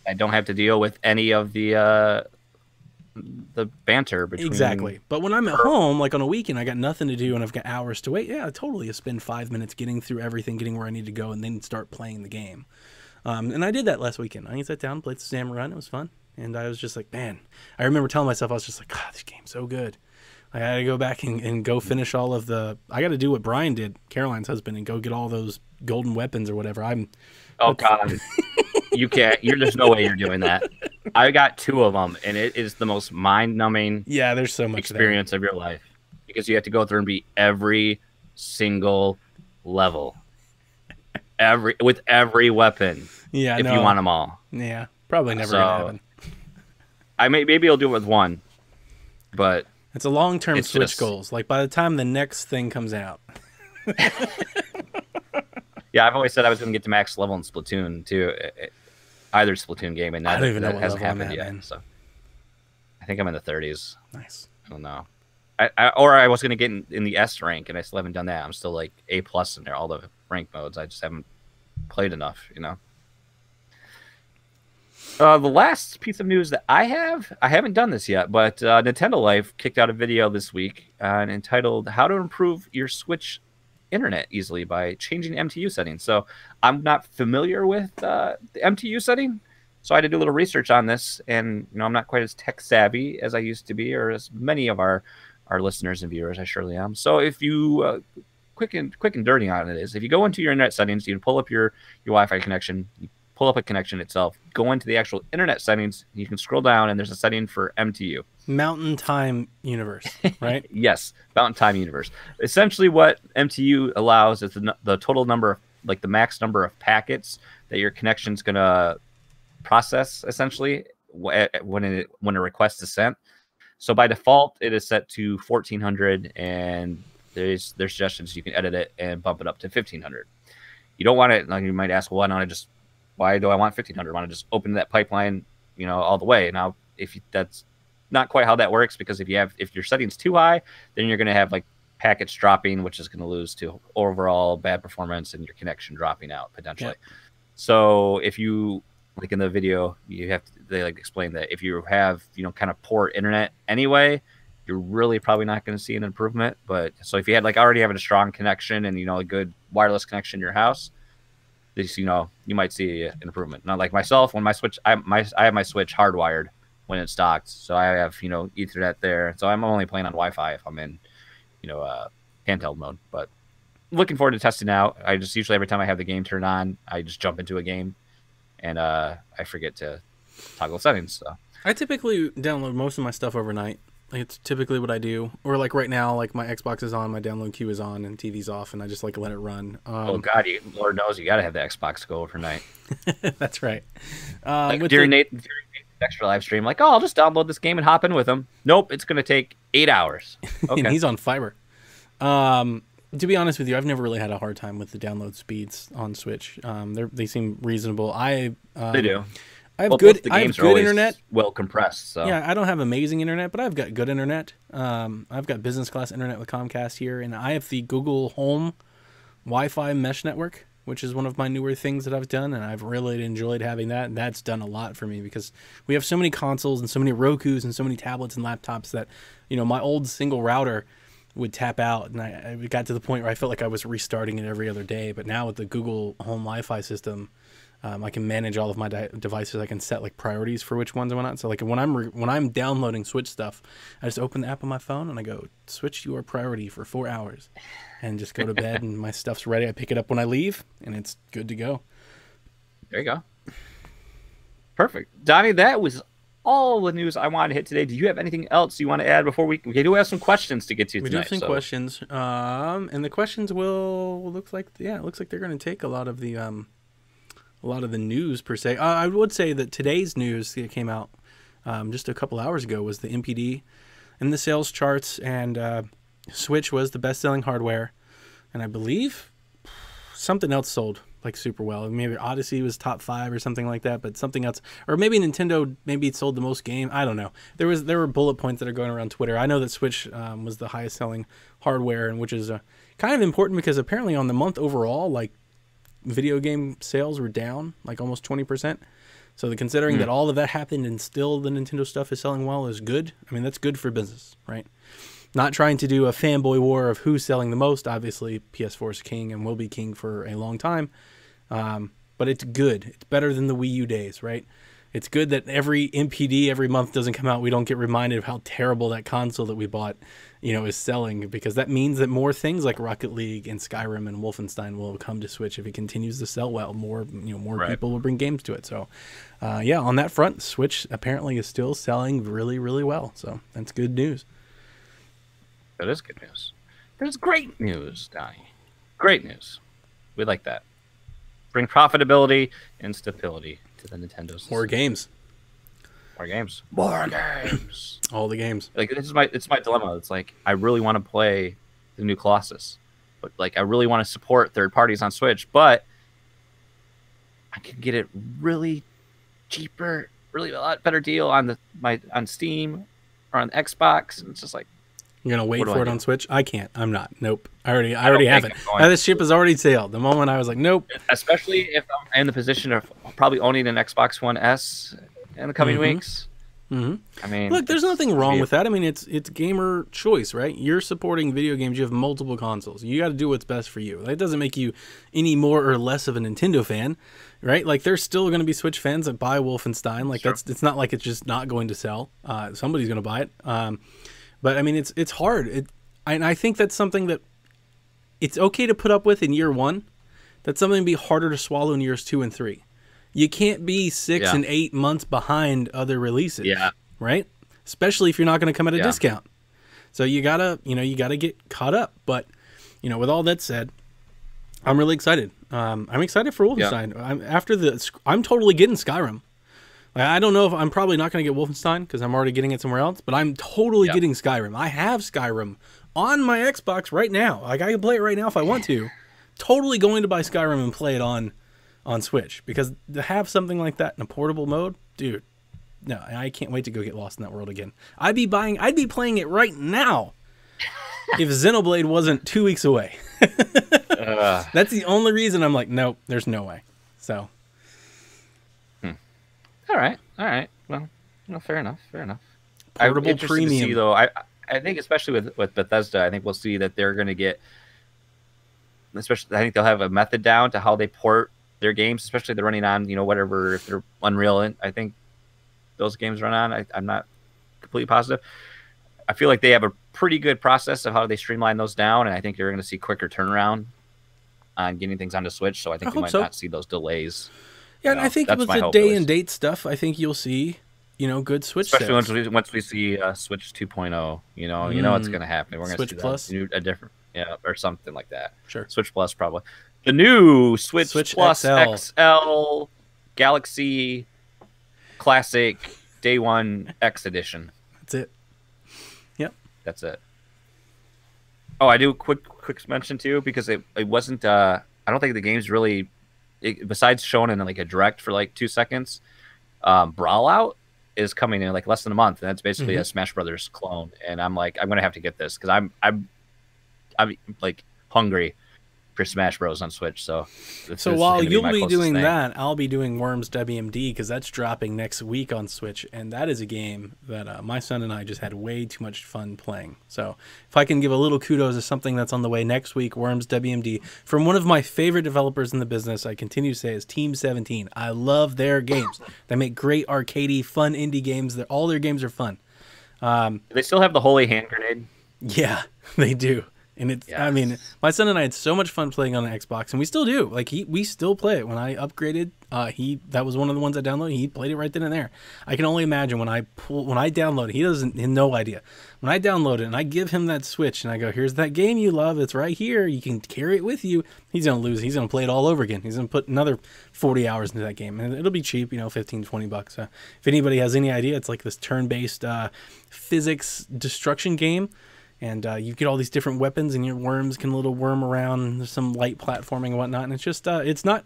I don't have to deal with any of the banter between. Exactly. But when I'm at home, like on a weekend, I got nothing to do and I've got hours to wait. Yeah, I totally spend 5 minutes getting through everything, getting where I need to go, and then start playing the game. And I did that last weekend. I sat down, played the Salmon Run. It was fun. And I was just like, man, I remember telling myself, I was just like, God, this game's so good. I got to go back and go finish all of I got to do what Brian did, Caroline's husband, and go get all those golden weapons or whatever. Oh, God. You can't. There's no way you're doing that. I got 2 of them, and it is the most mind-numbing there's so much experience of your life, because you have to go through and beat every single level, with every weapon. Yeah, if you want them all. Yeah, probably never gonna happen. Maybe I'll do it with one, but it's a long-term Switch goals. Like by the time the next thing comes out. Yeah, I've always said I was going to get to max level in Splatoon too. Either Splatoon game, and I don't even know what hasn't level happened yet. Man. So I think I'm in the 30s. Nice. I don't know. I was going to get in the S rank, and I still haven't done that. I'm still like A+ in there, all the rank modes. I just haven't played enough, The last piece of news that I haven't done this yet, but Nintendo Life kicked out a video this week entitled "How to Improve Your Switch Internet Easily by Changing MTU Settings." So I'm not familiar with the MTU setting, so I had to do a little research on this, and I'm not quite as tech savvy as I used to be, or as many of our listeners and viewers. I surely am. So if you quick and dirty on it is, if you go into your internet settings, you pull up your Wi-Fi connection, you pull up a connection itself, go into the actual internet settings, you can scroll down, and there's a setting for MTU. Mountain Time Universe, right? Yes, Mountain Time Universe. Essentially what MTU allows is the total number of, like the max number of packets that your connection's going to process, essentially, when a request is sent. So by default, it is set to 1,400, and there's suggestions you can edit it and bump it up to 1,500. You don't want it, like you might ask, well, why do I want 1,500? I want to just open that pipeline, all the way. Now, that's not quite how that works, because if your setting's too high, then you're going to have like packets dropping, which is going to lose to overall bad performance and your connection dropping out potentially. Yeah. So if you, like in the video, they explain that if you have, kind of poor internet anyway, you're really probably not going to see an improvement. But so if you had already having a strong connection and, a good wireless connection in your house, this, you might see an improvement. Not like myself, when my Switch, I have my Switch hardwired when it's docked, so I have Ethernet there, so I'm only playing on Wi-Fi if I'm in handheld mode. But looking forward to testing out. I just usually, every time I have the game turned on, I just jump into a game, and I forget to toggle settings. So I typically download most of my stuff overnight. It's typically what I do. Or like right now, like my Xbox is on, my download queue is on, and TV's off, and I just let it run. Oh God, Lord knows you got to have the Xbox go overnight. That's right. During Nathan's extra live stream, I'll just download this game and hop in with him. Nope, it's going to take 8 hours. Okay. And he's on fiber. To be honest with you, I've never really had a hard time with the download speeds on Switch. They seem reasonable. They do. I have Well, good. both the I have games are good always internet. well compressed. So Yeah, I don't have amazing internet, but I've got good internet. I've got business class internet with Comcast here, and I have the Google Home Wi-Fi mesh network, which is one of my newer things that I've done, and I've really enjoyed having that. And that's done a lot for me because we have so many consoles and so many Rokus and so many tablets and laptops that, my old single router would tap out, and I got to the point where I felt like I was restarting it every other day. But now with the Google Home Wi-Fi system, I can manage all of my devices. I can set like priorities for which ones I want on. So like when I'm downloading Switch stuff, I just open the app on my phone and I go, switch your priority for 4 hours, and just go to bed and my stuff's ready. I pick it up when I leave and it's good to go. there you go. Perfect, Donnie. That was all the news I wanted to hit today. Do you have anything else you want to add before we do have some questions to get to tonight? We do have some questions, and the questions looks like they're going to take a lot of the news per se. I would say that today's news that came out just a couple hours ago was the NPD and the sales charts, and Switch was the best-selling hardware, and I believe something else sold like super well. Maybe Odyssey was top 5 or something like that, but something else, or maybe Nintendo, maybe it sold the most game. I don't know. There were bullet points that are going around Twitter. I know that Switch was the highest selling hardware, and which is kind of important because apparently on the month overall, like video game sales were down like almost 20%. So considering that all of that happened and still the Nintendo stuff is selling well is good. I mean, that's good for business, right? Not trying to do a fanboy war of who's selling the most. Obviously, PS4 is king and will be king for a long time. But it's good. It's better than the Wii U days, right? It's good that every NPD every month doesn't come out. We don't get reminded of how terrible that console that we bought, is selling, because that means that more things like Rocket League and Skyrim and Wolfenstein will come to Switch if it continues to sell well. More Right. people will bring games to it. So, on that front, Switch apparently is still selling really, really well. So that's good news. That is good news. That is great news, Donnie. Great news. We like that. Bring profitability and stability to the Nintendo system. More games. More games. More games. All the games. Like it's my dilemma. It's like I really want to play the new Colossus, but like I really want to support third parties on Switch, but I can get it really cheaper, really a lot better deal on on Steam or on the Xbox, and it's just like, You're gonna wait What do for I it do? on Switch? I can't. I'm not. Nope. I already don't have think it. I'm going This ship has already sailed. The moment I was like, nope. especially if I'm in the position of probably owning an Xbox One S in the coming weeks. hmm I mean, Look, there's it's nothing gonna wrong be- with that. I mean, it's gamer choice, right? You're supporting video games. You have multiple consoles. You got to do what's best for you. That doesn't make you any more or less of a Nintendo fan, right? Like, there's still going to be Switch fans that buy Wolfenstein. Like, Sure. it's not like it's just not going to sell. Somebody's going to buy it. But I mean, it's hard. And I think that's something that it's okay to put up with in year one. That's something to be harder to swallow in years 2 and 3. You can't be 6 Yeah. and 8 months behind other releases. Yeah. Right? Especially if you're not going to come at a Yeah. discount. So you gotta get caught up. But, with all that said, I'm really excited. I'm excited for Wolfenstein. I'm totally getting Skyrim. Like, I don't know if I'm probably not going to get Wolfenstein because I'm already getting it somewhere else, but I'm totally Yeah. getting Skyrim. I have Skyrim on my Xbox right now. Like, I can play it right now if I want to. Totally going to buy Skyrim and play it on Switch, because to have something like that in a portable mode, dude, no, I can't wait to go get lost in that world again. I'd be playing it right now if Xenoblade wasn't 2 weeks away. That's the only reason I'm like, nope, there's no way. So, All right. Well, fair enough. portable I'm interested to premium. see, though. I think especially with Bethesda, I think we'll see that they're going to get. Especially, I think they'll have a method down to how they port their games, especially if they're running on, whatever, if they're Unreal. I think those games run on. I'm not completely positive. I feel like they have a pretty good process of how they streamline those down, and I think you're going to see quicker turnaround on getting things onto Switch. So I think you hope might so. not see those delays. Yeah, and I think that's with my the hope, day at least. and date stuff, I think you'll see, good Switch Especially sales. once we see Switch 2.0, you know what's going to happen. We're going to Switch see Plus? a different, or something like that. Sure. Switch Plus probably. The new Switch Plus XL. XL Galaxy Classic Day 1 X Edition. That's it. Yep. That's it. Oh, I do quick quick mention too, because it wasn't. I don't think the game's really, besides showing in like a direct for like 2 seconds. Brawl Out is coming in like less than a month, and that's basically a Smash Brothers clone. And I'm like, I'm gonna have to get this because I'm like hungry for Smash Bros on Switch. So while you'll be doing that, I'll be doing Worms WMD because that's dropping next week on Switch, and that is a game that my son and I just had way too much fun playing. So if I can give a little kudos to something that's on the way next week, Worms WMD, from one of my favorite developers in the business, I continue to say, is Team 17. I love their games. They make great arcadey, fun indie games. All their games are fun. They still have the Holy Hand Grenade. Yeah, they do. And it's, yes. I mean, my son and I had so much fun playing on the Xbox, and we still do. Like, we still play it. When I upgraded, that was one of the ones I downloaded. He played it right then and there. I can only imagine when I download it, he has no idea. When I download it and I give him that Switch and I go, here's that game you love. It's right here. You can carry it with you. He's going to lose. He's going to play it all over again. He's going to put another 40 hours into that game. And it'll be cheap, 15, 20 bucks. If anybody has any idea, it's like this turn-based physics destruction game. And you get all these different weapons, and your worms can little worm around. There's some light platforming and whatnot, and it's just it's not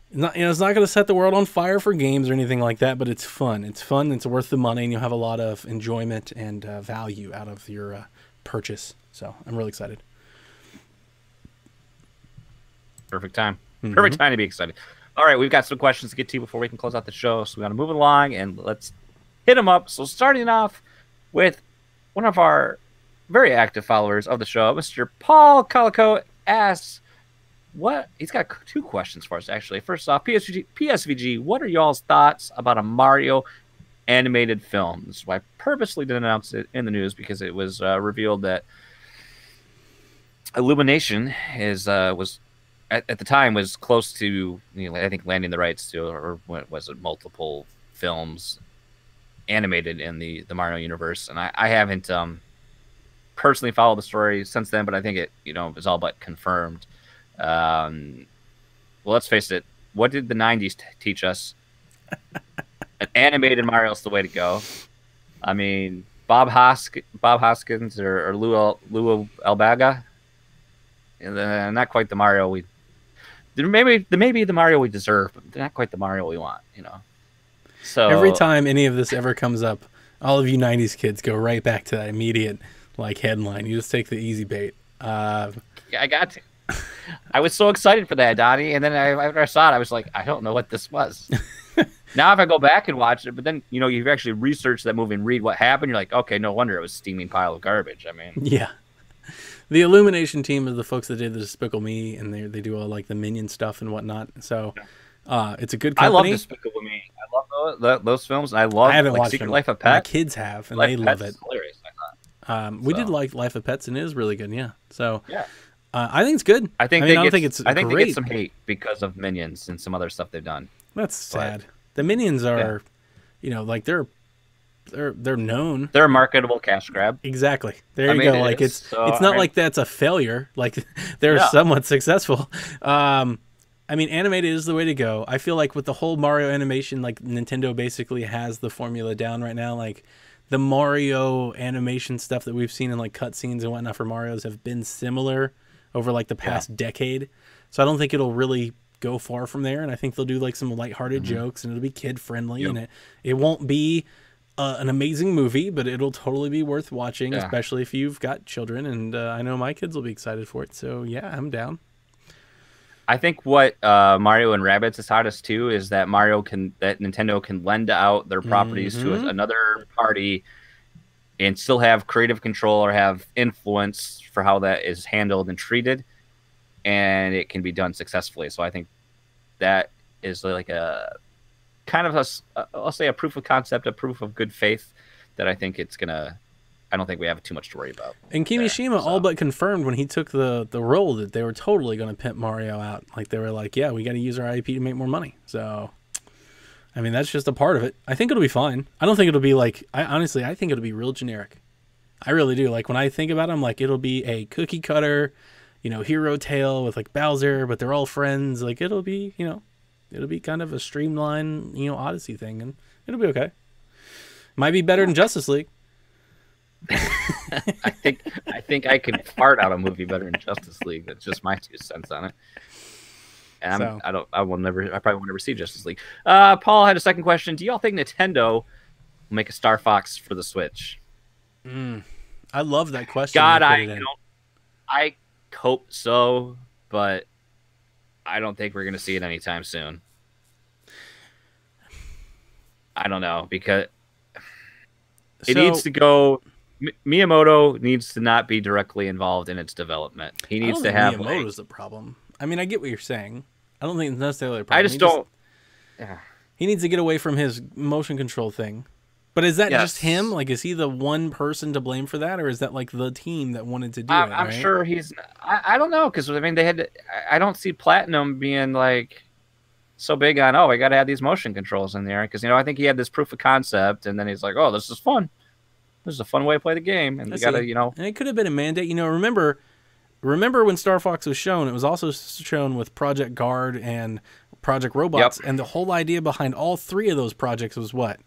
it's not going to set the world on fire for games or anything like that. But it's fun. It's fun. It's worth the money, and you'll have a lot of enjoyment and value out of your purchase. So I'm really excited. Perfect time. Perfect time to be excited. All right, we've got some questions to get to before we can close out the show, so we want to move along and let's hit them up. So starting off with one of our very active followers of the show, Mr. Paul Calico asks, he's got two questions for us, actually. First off, PSVG, what are y'all's thoughts about a Mario animated film? This is why I purposely didn't announce it in the news, because it was revealed that Illumination was at the time was close to, I think, landing the rights to, or what was it, multiple films animated in the Mario universe. And I haven't personally followed the story since then, but I think it is all but confirmed. Well, let's face it, what did the 90s teach us? An animated Mario is the way to go. I mean, Bob Hoskins or Lou Albaga, and not quite the Mario maybe the Mario we deserve, but not quite the Mario we want, So every time any of this ever comes up, all of you 90s kids go right back to that immediate headline. You just take the easy bait. Yeah, I got to. I was so excited for that, Donnie, and then after I saw it, I was like, I don't know what this was. Now if I go back and watch it, but then you've actually researched that movie and read what happened, you're like, okay, no wonder it was a steaming pile of garbage. I mean, yeah. The Illumination team is the folks that did the Despicable Me, and they do all like the Minion stuff and whatnot. So it's a good company. I love Despicable Me. I love those films. I haven't watched Secret Life of Pets. My kids have, and they love it. Hilarious. We did like Life of Pets, and it is really good. Yeah. So yeah, I think it's good. I think they get some hate because of Minions and some other stuff they've done. That's sad. The Minions are, they're known. They're a marketable cash grab. Exactly. There you go. Like it's not like that's a failure. Like they're somewhat successful. I mean, animated is the way to go. I feel like with the whole Mario animation, like Nintendo basically has the formula down right now. Like the Mario animation stuff that we've seen in like cutscenes and whatnot for Mario's have been similar over like the past decade. So I don't think it'll really go far from there. And I think they'll do like some lighthearted jokes, and it'll be kid friendly, and it won't be an amazing movie, but it'll totally be worth watching, especially if you've got children. And I know my kids will be excited for it. So yeah, I'm down. I think what Mario and Rabbids has taught us too is that Nintendo can lend out their properties to another party and still have creative control or have influence for how that is handled and treated, and it can be done successfully. So I think that is like a kind of I'll say a proof of concept, a proof of good faith that I think I don't think we have too much to worry about. And Kimishima all but confirmed when he took the role that they were totally going to pimp Mario out. Like they were like, yeah, we got to use our IP to make more money. So, I mean, that's just a part of it. I think it'll be fine. I don't think it'll be like, I think it'll be real generic. I really do. Like when I think about it, I'm like, it'll be a cookie cutter, hero tale with like Bowser, but they're all friends. Like it'll be, it'll be kind of a streamlined, Odyssey thing, and it'll be okay. Might be better than Justice League. I think I can fart out a movie better than Justice League. That's just my 2 cents on it. And So I probably will never see Justice League. Paul had a second question. Do y'all think Nintendo will make a Star Fox for the Switch? I love that question. God, you put I it in. I hope so, but I don't think we're gonna see it anytime soon. I don't know because it needs to go. Miyamoto needs to not be directly involved in its development. He I needs don't to think have Miyamoto's the problem. I mean, I get what you're saying. I don't think it's necessarily a problem. I just don't. He needs to get away from his motion control thing. But is that Yes. just him? Like, is he the one person to blame for that, or is that like the team that wanted to do it? I'm right? sure he's. I don't know because I mean they had. I don't see Platinum being like so big on. Oh, I got to add these motion controls in there because I think he had this proof of concept and then he's like, oh, this is fun. This is a fun way to play the game, and we got to And it could have been a mandate. Remember when Star Fox was shown? It was also shown with Project Guard and Project Robots, and the whole idea behind all three of those projects was what?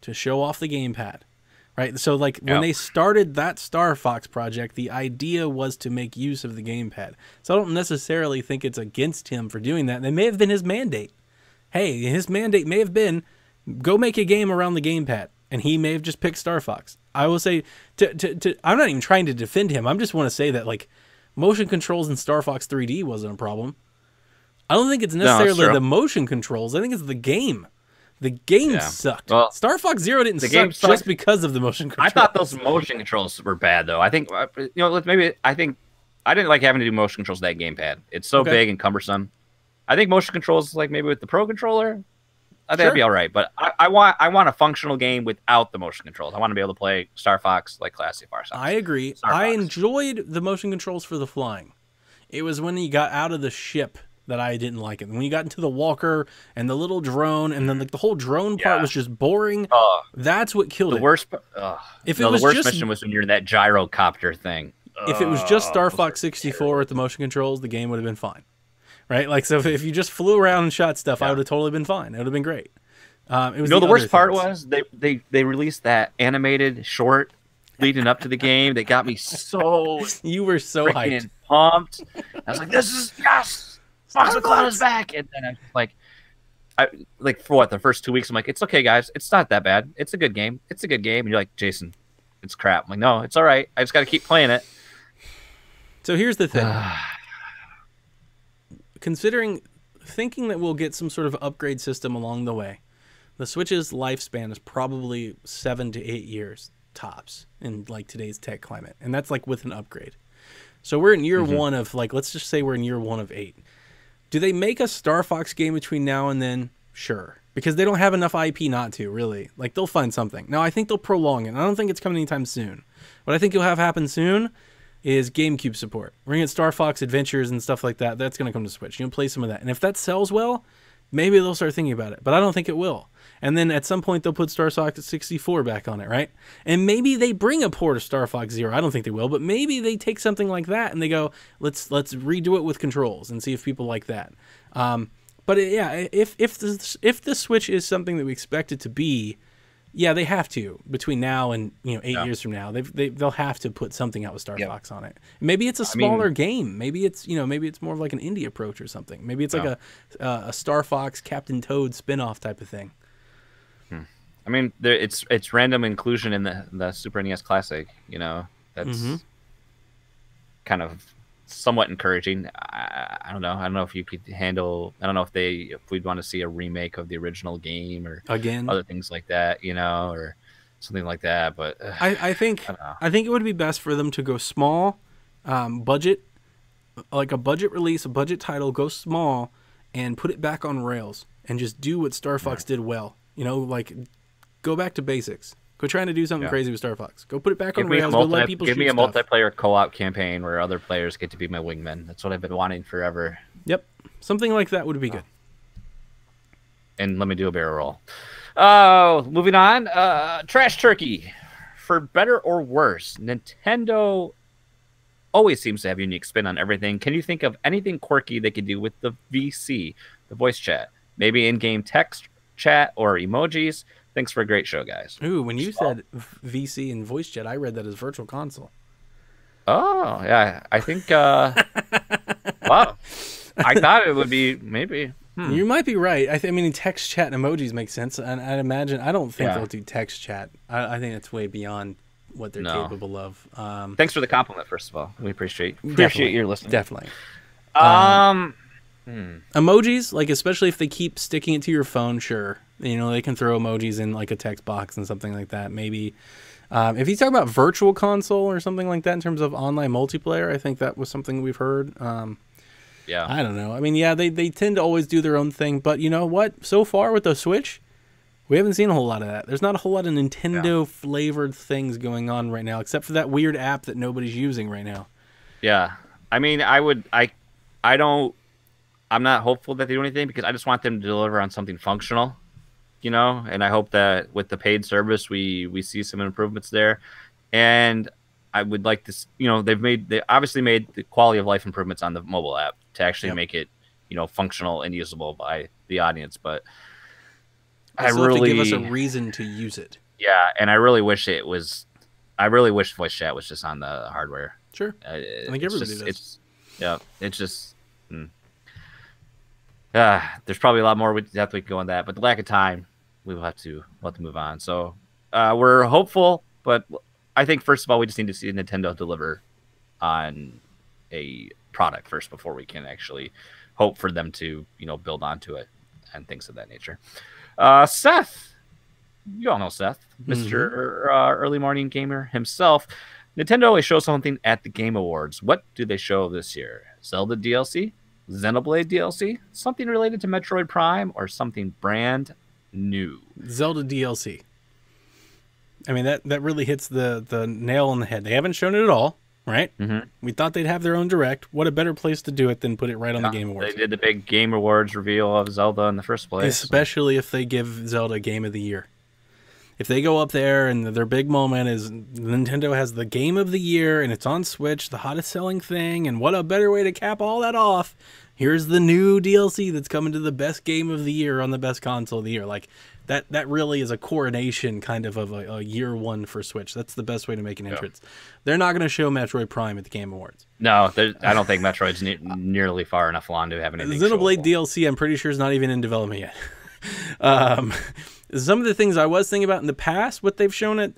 To show off the gamepad, right? So like when they started that Star Fox project, the idea was to make use of the gamepad. So I don't necessarily think it's against him for doing that. That may have been his mandate. Hey, his mandate may have been go make a game around the gamepad, and he may have just picked Star Fox. I will say, I'm not even trying to defend him. I just want to say that like motion controls in Star Fox 3D wasn't a problem. I don't think it's necessarily the motion controls. I think it's the game. The game sucked. Well, Star Fox Zero didn't suck just because of the motion controls. I thought those motion controls were bad, though. I think maybe I didn't like having to do motion controls to that gamepad. It's so big and cumbersome. I think motion controls, like maybe with the Pro Controller, I think that'd be all right. But I want a functional game without the motion controls. I want to be able to play Star Fox like classic Star Fox. I agree. I enjoyed the motion controls for the flying. It was when you got out of the ship that I didn't like it. When you got into the walker and the little drone, and then like the whole drone part was just boring. That's what killed it. The worst mission was when you're in that gyrocopter thing. If it was just Star Fox 64 with the motion controls, the game would have been fine. Right? Like, so if you just flew around and shot stuff, I would have totally been fine. It would have been great. It was the worst part was they released that animated short leading up to the game. That got me so you were so hyped, pumped. I was like, "This is yes, Fox McCloud is back!" And then I for what the first 2 weeks, I'm like, "It's okay, guys. It's not that bad. It's a good game. It's a good game." And you're like, "Jason, it's crap." I'm like, "No, it's all right. I just got to keep playing it." So here's the thing. Thinking that we'll get some sort of upgrade system along the way, the Switch's lifespan is probably 7 to 8 years tops in like today's tech climate, and that's like with an upgrade. So we're in year one of like, let's just say we're in year 1 of 8. Do they make a Star Fox game between now and then? Sure, because they don't have enough IP not to, really. Like, they'll find something. Now, I think they'll prolong it. I don't think it's coming anytime soon. What I think you'll have happen soon is GameCube support. We're going to get Star Fox Adventures and stuff like that. That's going to come to Switch. You can play some of that. And if that sells well, maybe they'll start thinking about it. But I don't think it will. And then at some point, they'll put Star Fox 64 back on it, right? And maybe they bring a port of Star Fox Zero. I don't think they will. But maybe they take something like that and they go, let's redo it with controls and see if people like that. But if the Switch is something that we expect it to be, yeah, they have to between now and 8 years from now. They'll have to put something out with Star Fox on it. Maybe it's a smaller game. Maybe it's more of like an indie approach or something. Maybe it's like a Star Fox Captain Toad spin-off type of thing. I mean, it's random inclusion in the Super NES Classic. That's kind of somewhat encouraging. I don't know. I don't know if you could handle. I don't know if we'd want to see a remake of the original game or other things like that, or something like that. But I think it would be best for them to go small, budget, like a budget release, a budget title, go small, and put it back on rails and just do what Star Fox did well. Like go back to basics. Go trying to do something crazy with Star Fox. Go put it back on rails. Go let people give me a stuff. Multiplayer co-op campaign where other players get to be my wingmen. That's what I've been wanting forever. Yep, something like that would be good. And let me do a barrel roll. Oh, moving on. Trash Turkey. For better or worse, Nintendo always seems to have a unique spin on everything. Can you think of anything quirky they could do with the VC, the voice chat? Maybe in-game text chat or emojis. Thanks for a great show, guys. Ooh, when you said VC and voice chat, I read that as virtual console. Oh, yeah. I think, wow. I thought it would be maybe. You might be right. I mean, text chat and emojis make sense. And I'd imagine, I don't think Yeah. they'll do text chat. I think it's way beyond what they're capable of. Thanks for the compliment, first of all. We appreciate Definitely. your listening. Definitely. Emojis, like especially if they keep sticking it to your phone, sure. You know, they can throw emojis in like a text box and something like that. Maybe if you talk about virtual console or something like that in terms of online multiplayer, I think that was something we've heard. Yeah. I don't know. I mean, yeah, they tend to always do their own thing, but you know what? So far with the Switch, we haven't seen a whole lot of that. There's not a whole lot of Nintendo flavored things going on right now, except for that weird app that nobody's using right now. Yeah. I mean, I'm not hopeful that they do anything because I just want them to deliver on something functional, you know, and I hope that with the paid service, we see some improvements there. And I would like to, you know, they obviously made the quality of life improvements on the mobile app to actually make it, you know, functional and usable by the audience. But I really give us a reason to use it. Yeah. And I really wish voice chat was just on the hardware. Sure. I think everybody does. It's just, there's probably a lot more we have to go on that, but the lack of time, we'll have to move on. So we're hopeful, but I think first of all, we just need to see Nintendo deliver on a product first before we can actually hope for them to, you know, build onto it and things of that nature. Seth, you all know Seth, Mr. Early Morning Gamer himself. Nintendo always shows something at the Game Awards. What do they show this year? Zelda DLC? Xenoblade DLC? Something related to Metroid Prime? Or something brand new? Zelda DLC. I mean, that really hits the nail on the head. They haven't shown it at all, right? Mm-hmm. We thought they'd have their own direct. What a better place to do it than put it right on the Game Awards. They did the big Game Awards reveal of Zelda in the first place. Especially if they give Zelda Game of the Year. If they go up there and their big moment is Nintendo has the Game of the Year and it's on Switch, the hottest selling thing, and what a better way to cap all that off. Here's the new DLC that's coming to the best Game of the Year on the best console of the year. Like, that really is a coronation kind of a year one for Switch. That's the best way to make an entrance. They're not going to show Metroid Prime at the Game Awards. No, I don't think Metroid's nearly far enough along to have anything Xenoblade DLC, I'm pretty sure, is not even in development yet. Some of the things I was thinking about in the past, what they've shown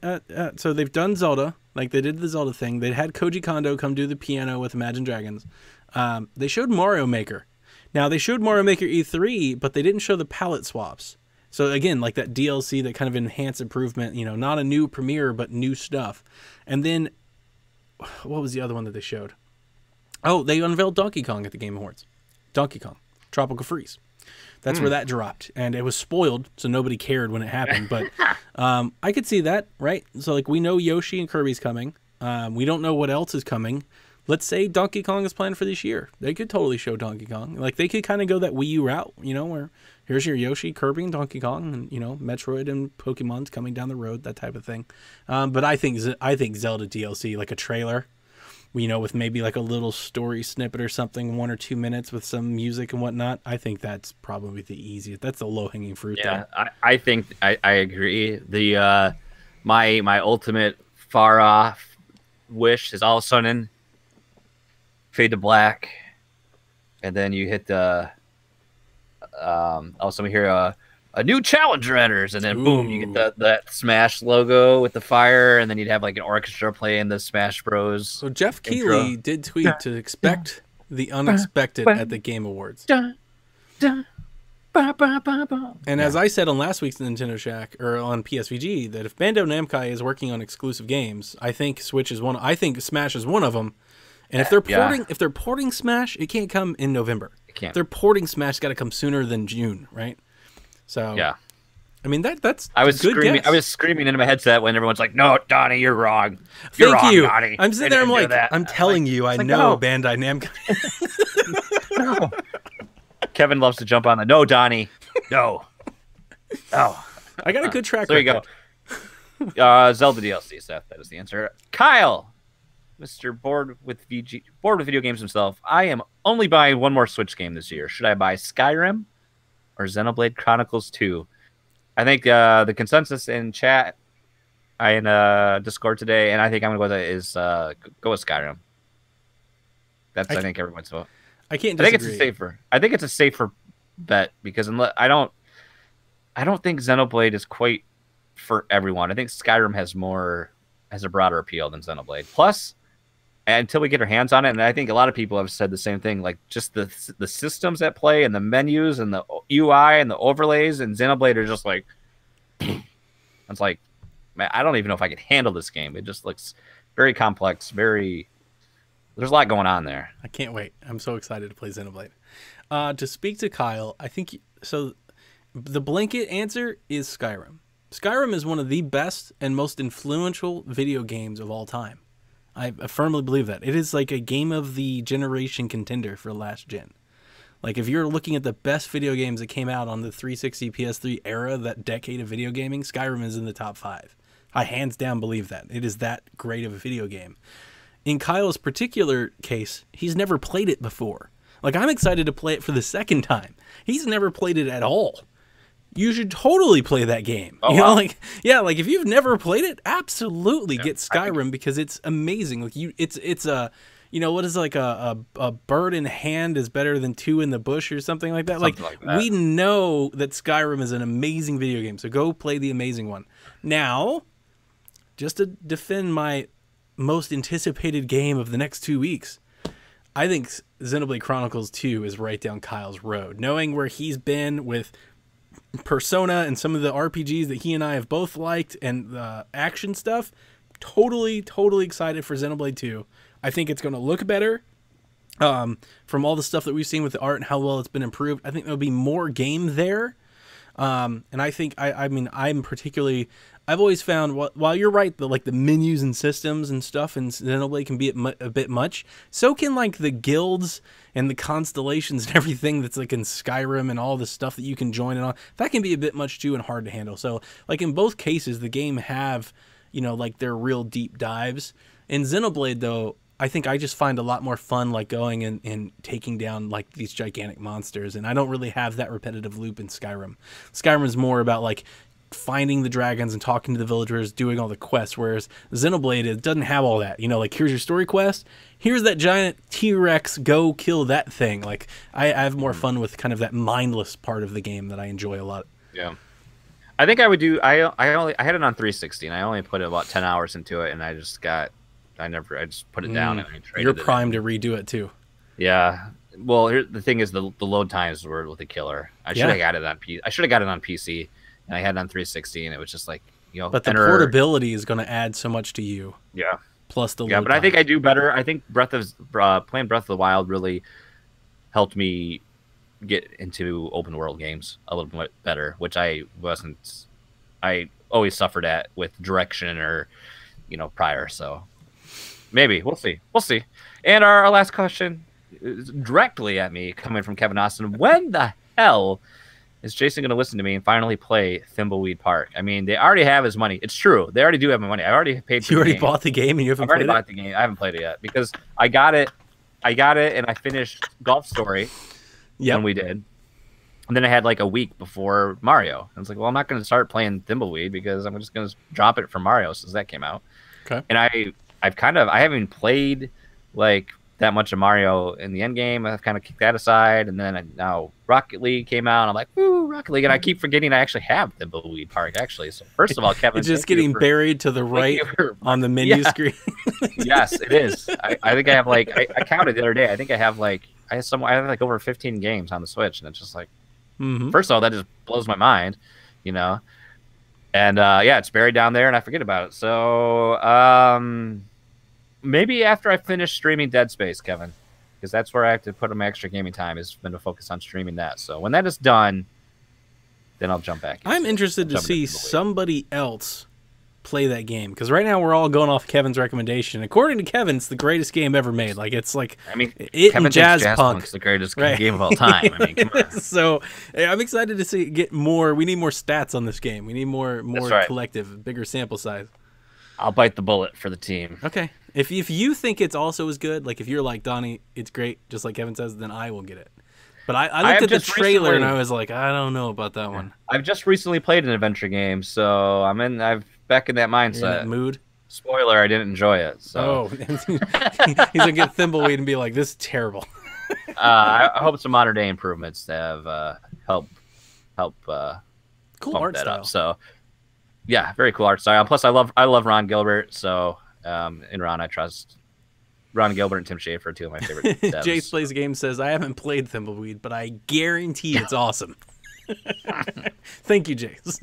so they've done Zelda, like they did the Zelda thing. They had Koji Kondo come do the piano with Imagine Dragons. They showed Mario Maker. Now, they showed Mario Maker E3, but they didn't show the palette swaps. So again, like that DLC, that kind of enhanced improvement, you know, not a new premiere, but new stuff. And then, what was the other one that they showed? Oh, they unveiled Donkey Kong at the Game Awards. Donkey Kong, Tropical Freeze. That's where that dropped. And it was spoiled, so nobody cared when it happened. But I could see that, right? So, like, we know Yoshi and Kirby's coming. We don't know what else is coming. Let's say Donkey Kong is planned for this year. They could totally show Donkey Kong. Like, they could kind of go that Wii U route, you know, where here's your Yoshi, Kirby, and Donkey Kong, and, you know, Metroid and Pokemon's coming down the road, that type of thing. But I think Zelda DLC, like a trailer, you know, with maybe like a little story snippet or something, 1 or 2 minutes with some music and whatnot. I think that's probably the easiest. That's the low-hanging fruit. Yeah, I think I agree. The my ultimate far off wish is all of a sudden fade to black, and then you hit the all of a sudden we hear a new challenger enters, and then boom, you get that Smash logo with the fire, and then you'd have like an orchestra playing the Smash Bros. So Jeff Keighley did tweet to expect the unexpected at the Game Awards. And as I said on last week's Nintendo Shack, or on PSVG, that if Bandai Namco is working on exclusive games, I think Switch is one. I think Smash is one of them. And if they're porting Smash, it can't come in November. It can't. If they're porting Smash, it's got to come sooner than June, right? So yeah, I mean that's I was good screaming. guess. I was screaming into my headset when everyone's like, "No, Donnie, you're wrong. You're Thank wrong, you. Donnie. I'm sitting there. I'm like, I'm telling you, I know no. Bandai Namco. No. Kevin loves to jump on the no, Donnie. No. No. I got a good track record. There you go. Zelda DLC, Seth. That is the answer. Kyle, Mr. Bored with video games himself. I am only buying one more Switch game this year. Should I buy Skyrim or Xenoblade Chronicles 2? I think the consensus in chat, in Discord today, and I think I'm gonna go with it, is go with Skyrim. That's I think everyone's vote. I can't disagree. I think it's safer. I think it's a safer bet because I don't think Xenoblade is quite for everyone. I think Skyrim has a broader appeal than Xenoblade. Plus, until we get our hands on it, and I think a lot of people have said the same thing, like just the systems at play and the menus and the UI and the overlays and Xenoblade are just like, it's like, man, I don't even know if I could handle this game. It just looks very complex, there's a lot going on there. I can't wait. I'm so excited to play Xenoblade. To speak to Kyle, I think so. The blanket answer is Skyrim. Skyrim is one of the best and most influential video games of all time. I firmly believe that. It is like a game of the generation contender for last gen. Like if you're looking at the best video games that came out on the 360 PS3 era, that decade of video gaming, Skyrim is in the top 5. I hands down believe that. It is that great of a video game. In Kyle's particular case, he's never played it before. Like, I'm excited to play it for the second time. He's never played it at all. You should totally play that game. Oh, you know, wow. like, yeah, like if you've never played it, absolutely get Skyrim because it's amazing. Like it's a, you know, what is like a bird in hand is better than two in the bush or something like that. Something like that. We know that Skyrim is an amazing video game, so go play the amazing one. Now, just to defend my most anticipated game of the next 2 weeks, I think Xenoblade Chronicles 2 is right down Kyle's road. Knowing where he's been with Persona and some of the RPGs that he and I have both liked and the action stuff, totally excited for Xenoblade 2. I think it's going to look better from all the stuff that we've seen with the art and how well it's been improved. I think there'll be more game there. And I think, I mean, I've always found, while you're right, the menus and systems and stuff in Xenoblade can be a bit much, so can like the guilds and the constellations and everything that's like in Skyrim and all the stuff that you can join and all. That can be a bit much too and hard to handle. So like in both cases, the game have, you know, like their real deep dives. In Xenoblade though, I think I just find a lot more fun like going and taking down like these gigantic monsters, and I don't really have that repetitive loop in Skyrim. Skyrim is more about like finding the dragons and talking to the villagers, doing all the quests, whereas Xenoblade, it doesn't have all that. You know, like here's your story quest, here's that giant T-Rex, go kill that thing. Like I have more fun with kind of that mindless part of the game that I enjoy a lot. Yeah. I think I would do, I had it on 360 and I only put about 10 hours into it, and I just put it down and I traded You're primed to redo it too. Yeah. Well, the thing is, the load times were with the killer. I should have got it on PC, and I had it on 360, and it was just like, you know. But the portability is going to add so much to you. Yeah. Plus the load but times. I think I do better. I think playing Breath of the Wild really helped me get into open world games a little bit better, which I wasn't. I always suffered at with direction or, you know, prior. So. Maybe. We'll see. And our last question is directly at me, coming from Kevin Austin. When the hell is Jason going to listen to me and finally play Thimbleweed Park? I mean, they already have his money. It's true. They already do have my money. I already paid for You already bought the game and you haven't played it? I already bought the game. I haven't played it yet because I got it and I finished Golf Story when we did. And then I had like a week before Mario. I was like, well, I'm not going to start playing Thimbleweed because I'm just going to drop it for Mario since that came out. Okay. And I haven't played like that much of Mario in the end game. I've kind of kicked that aside, and then now Rocket League came out. And I'm like, woo, Rocket League, and I keep forgetting I actually have Thimbleweed Park actually. So first of all, Kevin, it's just getting buried to the right on the menu screen. Yes, it is. I think I have like I counted the other day. I think I have like over 15 games on the Switch, and it's just like, first of all, that just blows my mind, you know. And it's buried down there, and I forget about it. So maybe after I finish streaming Dead Space, Kevin, because that's where I have to put my extra gaming time, is been to focus on streaming that. So when that is done, then I'll jump back. I'm interested to see somebody else play that game, because right now we're all going off Kevin's recommendation. According to Kevin, it's the greatest game ever made. Like it's like, I mean, Kevin and Jazzpunk, the greatest game of all time. I mean, come on. So I'm excited to get more. We need more stats on this game. We need more collective, bigger sample size. I'll bite the bullet for the team. Okay. If you think it's also as good, like if you're like, Donnie, it's great, just like Kevin says, then I will get it. But I looked have at the just trailer and recently- I was like, I don't know about that one. I've just recently played an adventure game, so I'm back in that You're in mindset. that mood. Spoiler: I didn't enjoy it. So Oh, he's gonna get Thimbleweed and be like, "This is terrible." I hope some modern day improvements have help Cool bump art that style. up. So yeah, very cool art style. Plus, I love Ron Gilbert. So in Ron, I trust Ron Gilbert and Tim Schafer, two of my favorite devs. Jace Plays Games says, "I haven't played Thimbleweed, but I guarantee it's awesome." Thank you, Jace.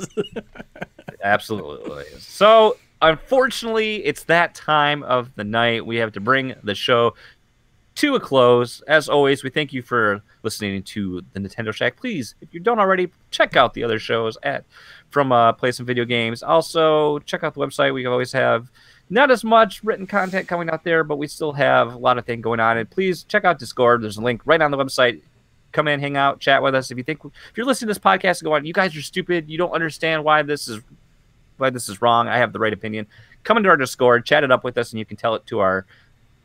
Absolutely. So, unfortunately, it's that time of the night. We have to bring the show to a close. As always, we thank you for listening to the Nintendo Shack. Please, if you don't already, check out the other shows from Play Some Video Games. Also, check out the website. We always have not as much written content coming out there, but we still have a lot of things going on. And please check out Discord. There's a link right on the website. Come in, hang out, chat with us. If you're listening to this podcast and going, you guys are stupid, you don't understand why this is wrong, I have the right opinion, come into our Discord, chat it up with us, and you can tell it to our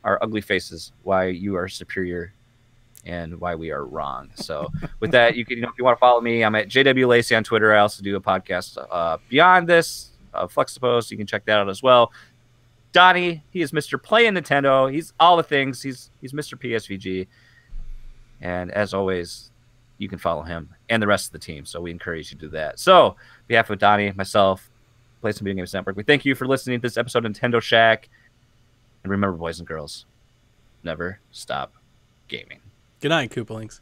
ugly faces why you are superior and why we are wrong. So with that, you can, if you want to follow me, I'm at JW Lacey on Twitter. I also do a podcast beyond this, Flexipost. You can check that out as well. Donnie, he is Mr. Playing Nintendo. He's all the things. He's Mr. PSVG. And as always, you can follow him and the rest of the team. So we encourage you to do that. So on behalf of Donnie, myself, Play Some Video Games Network, we thank you for listening to this episode of Nintendo Shack. And remember, boys and girls, never stop gaming. Good night, Koopalings.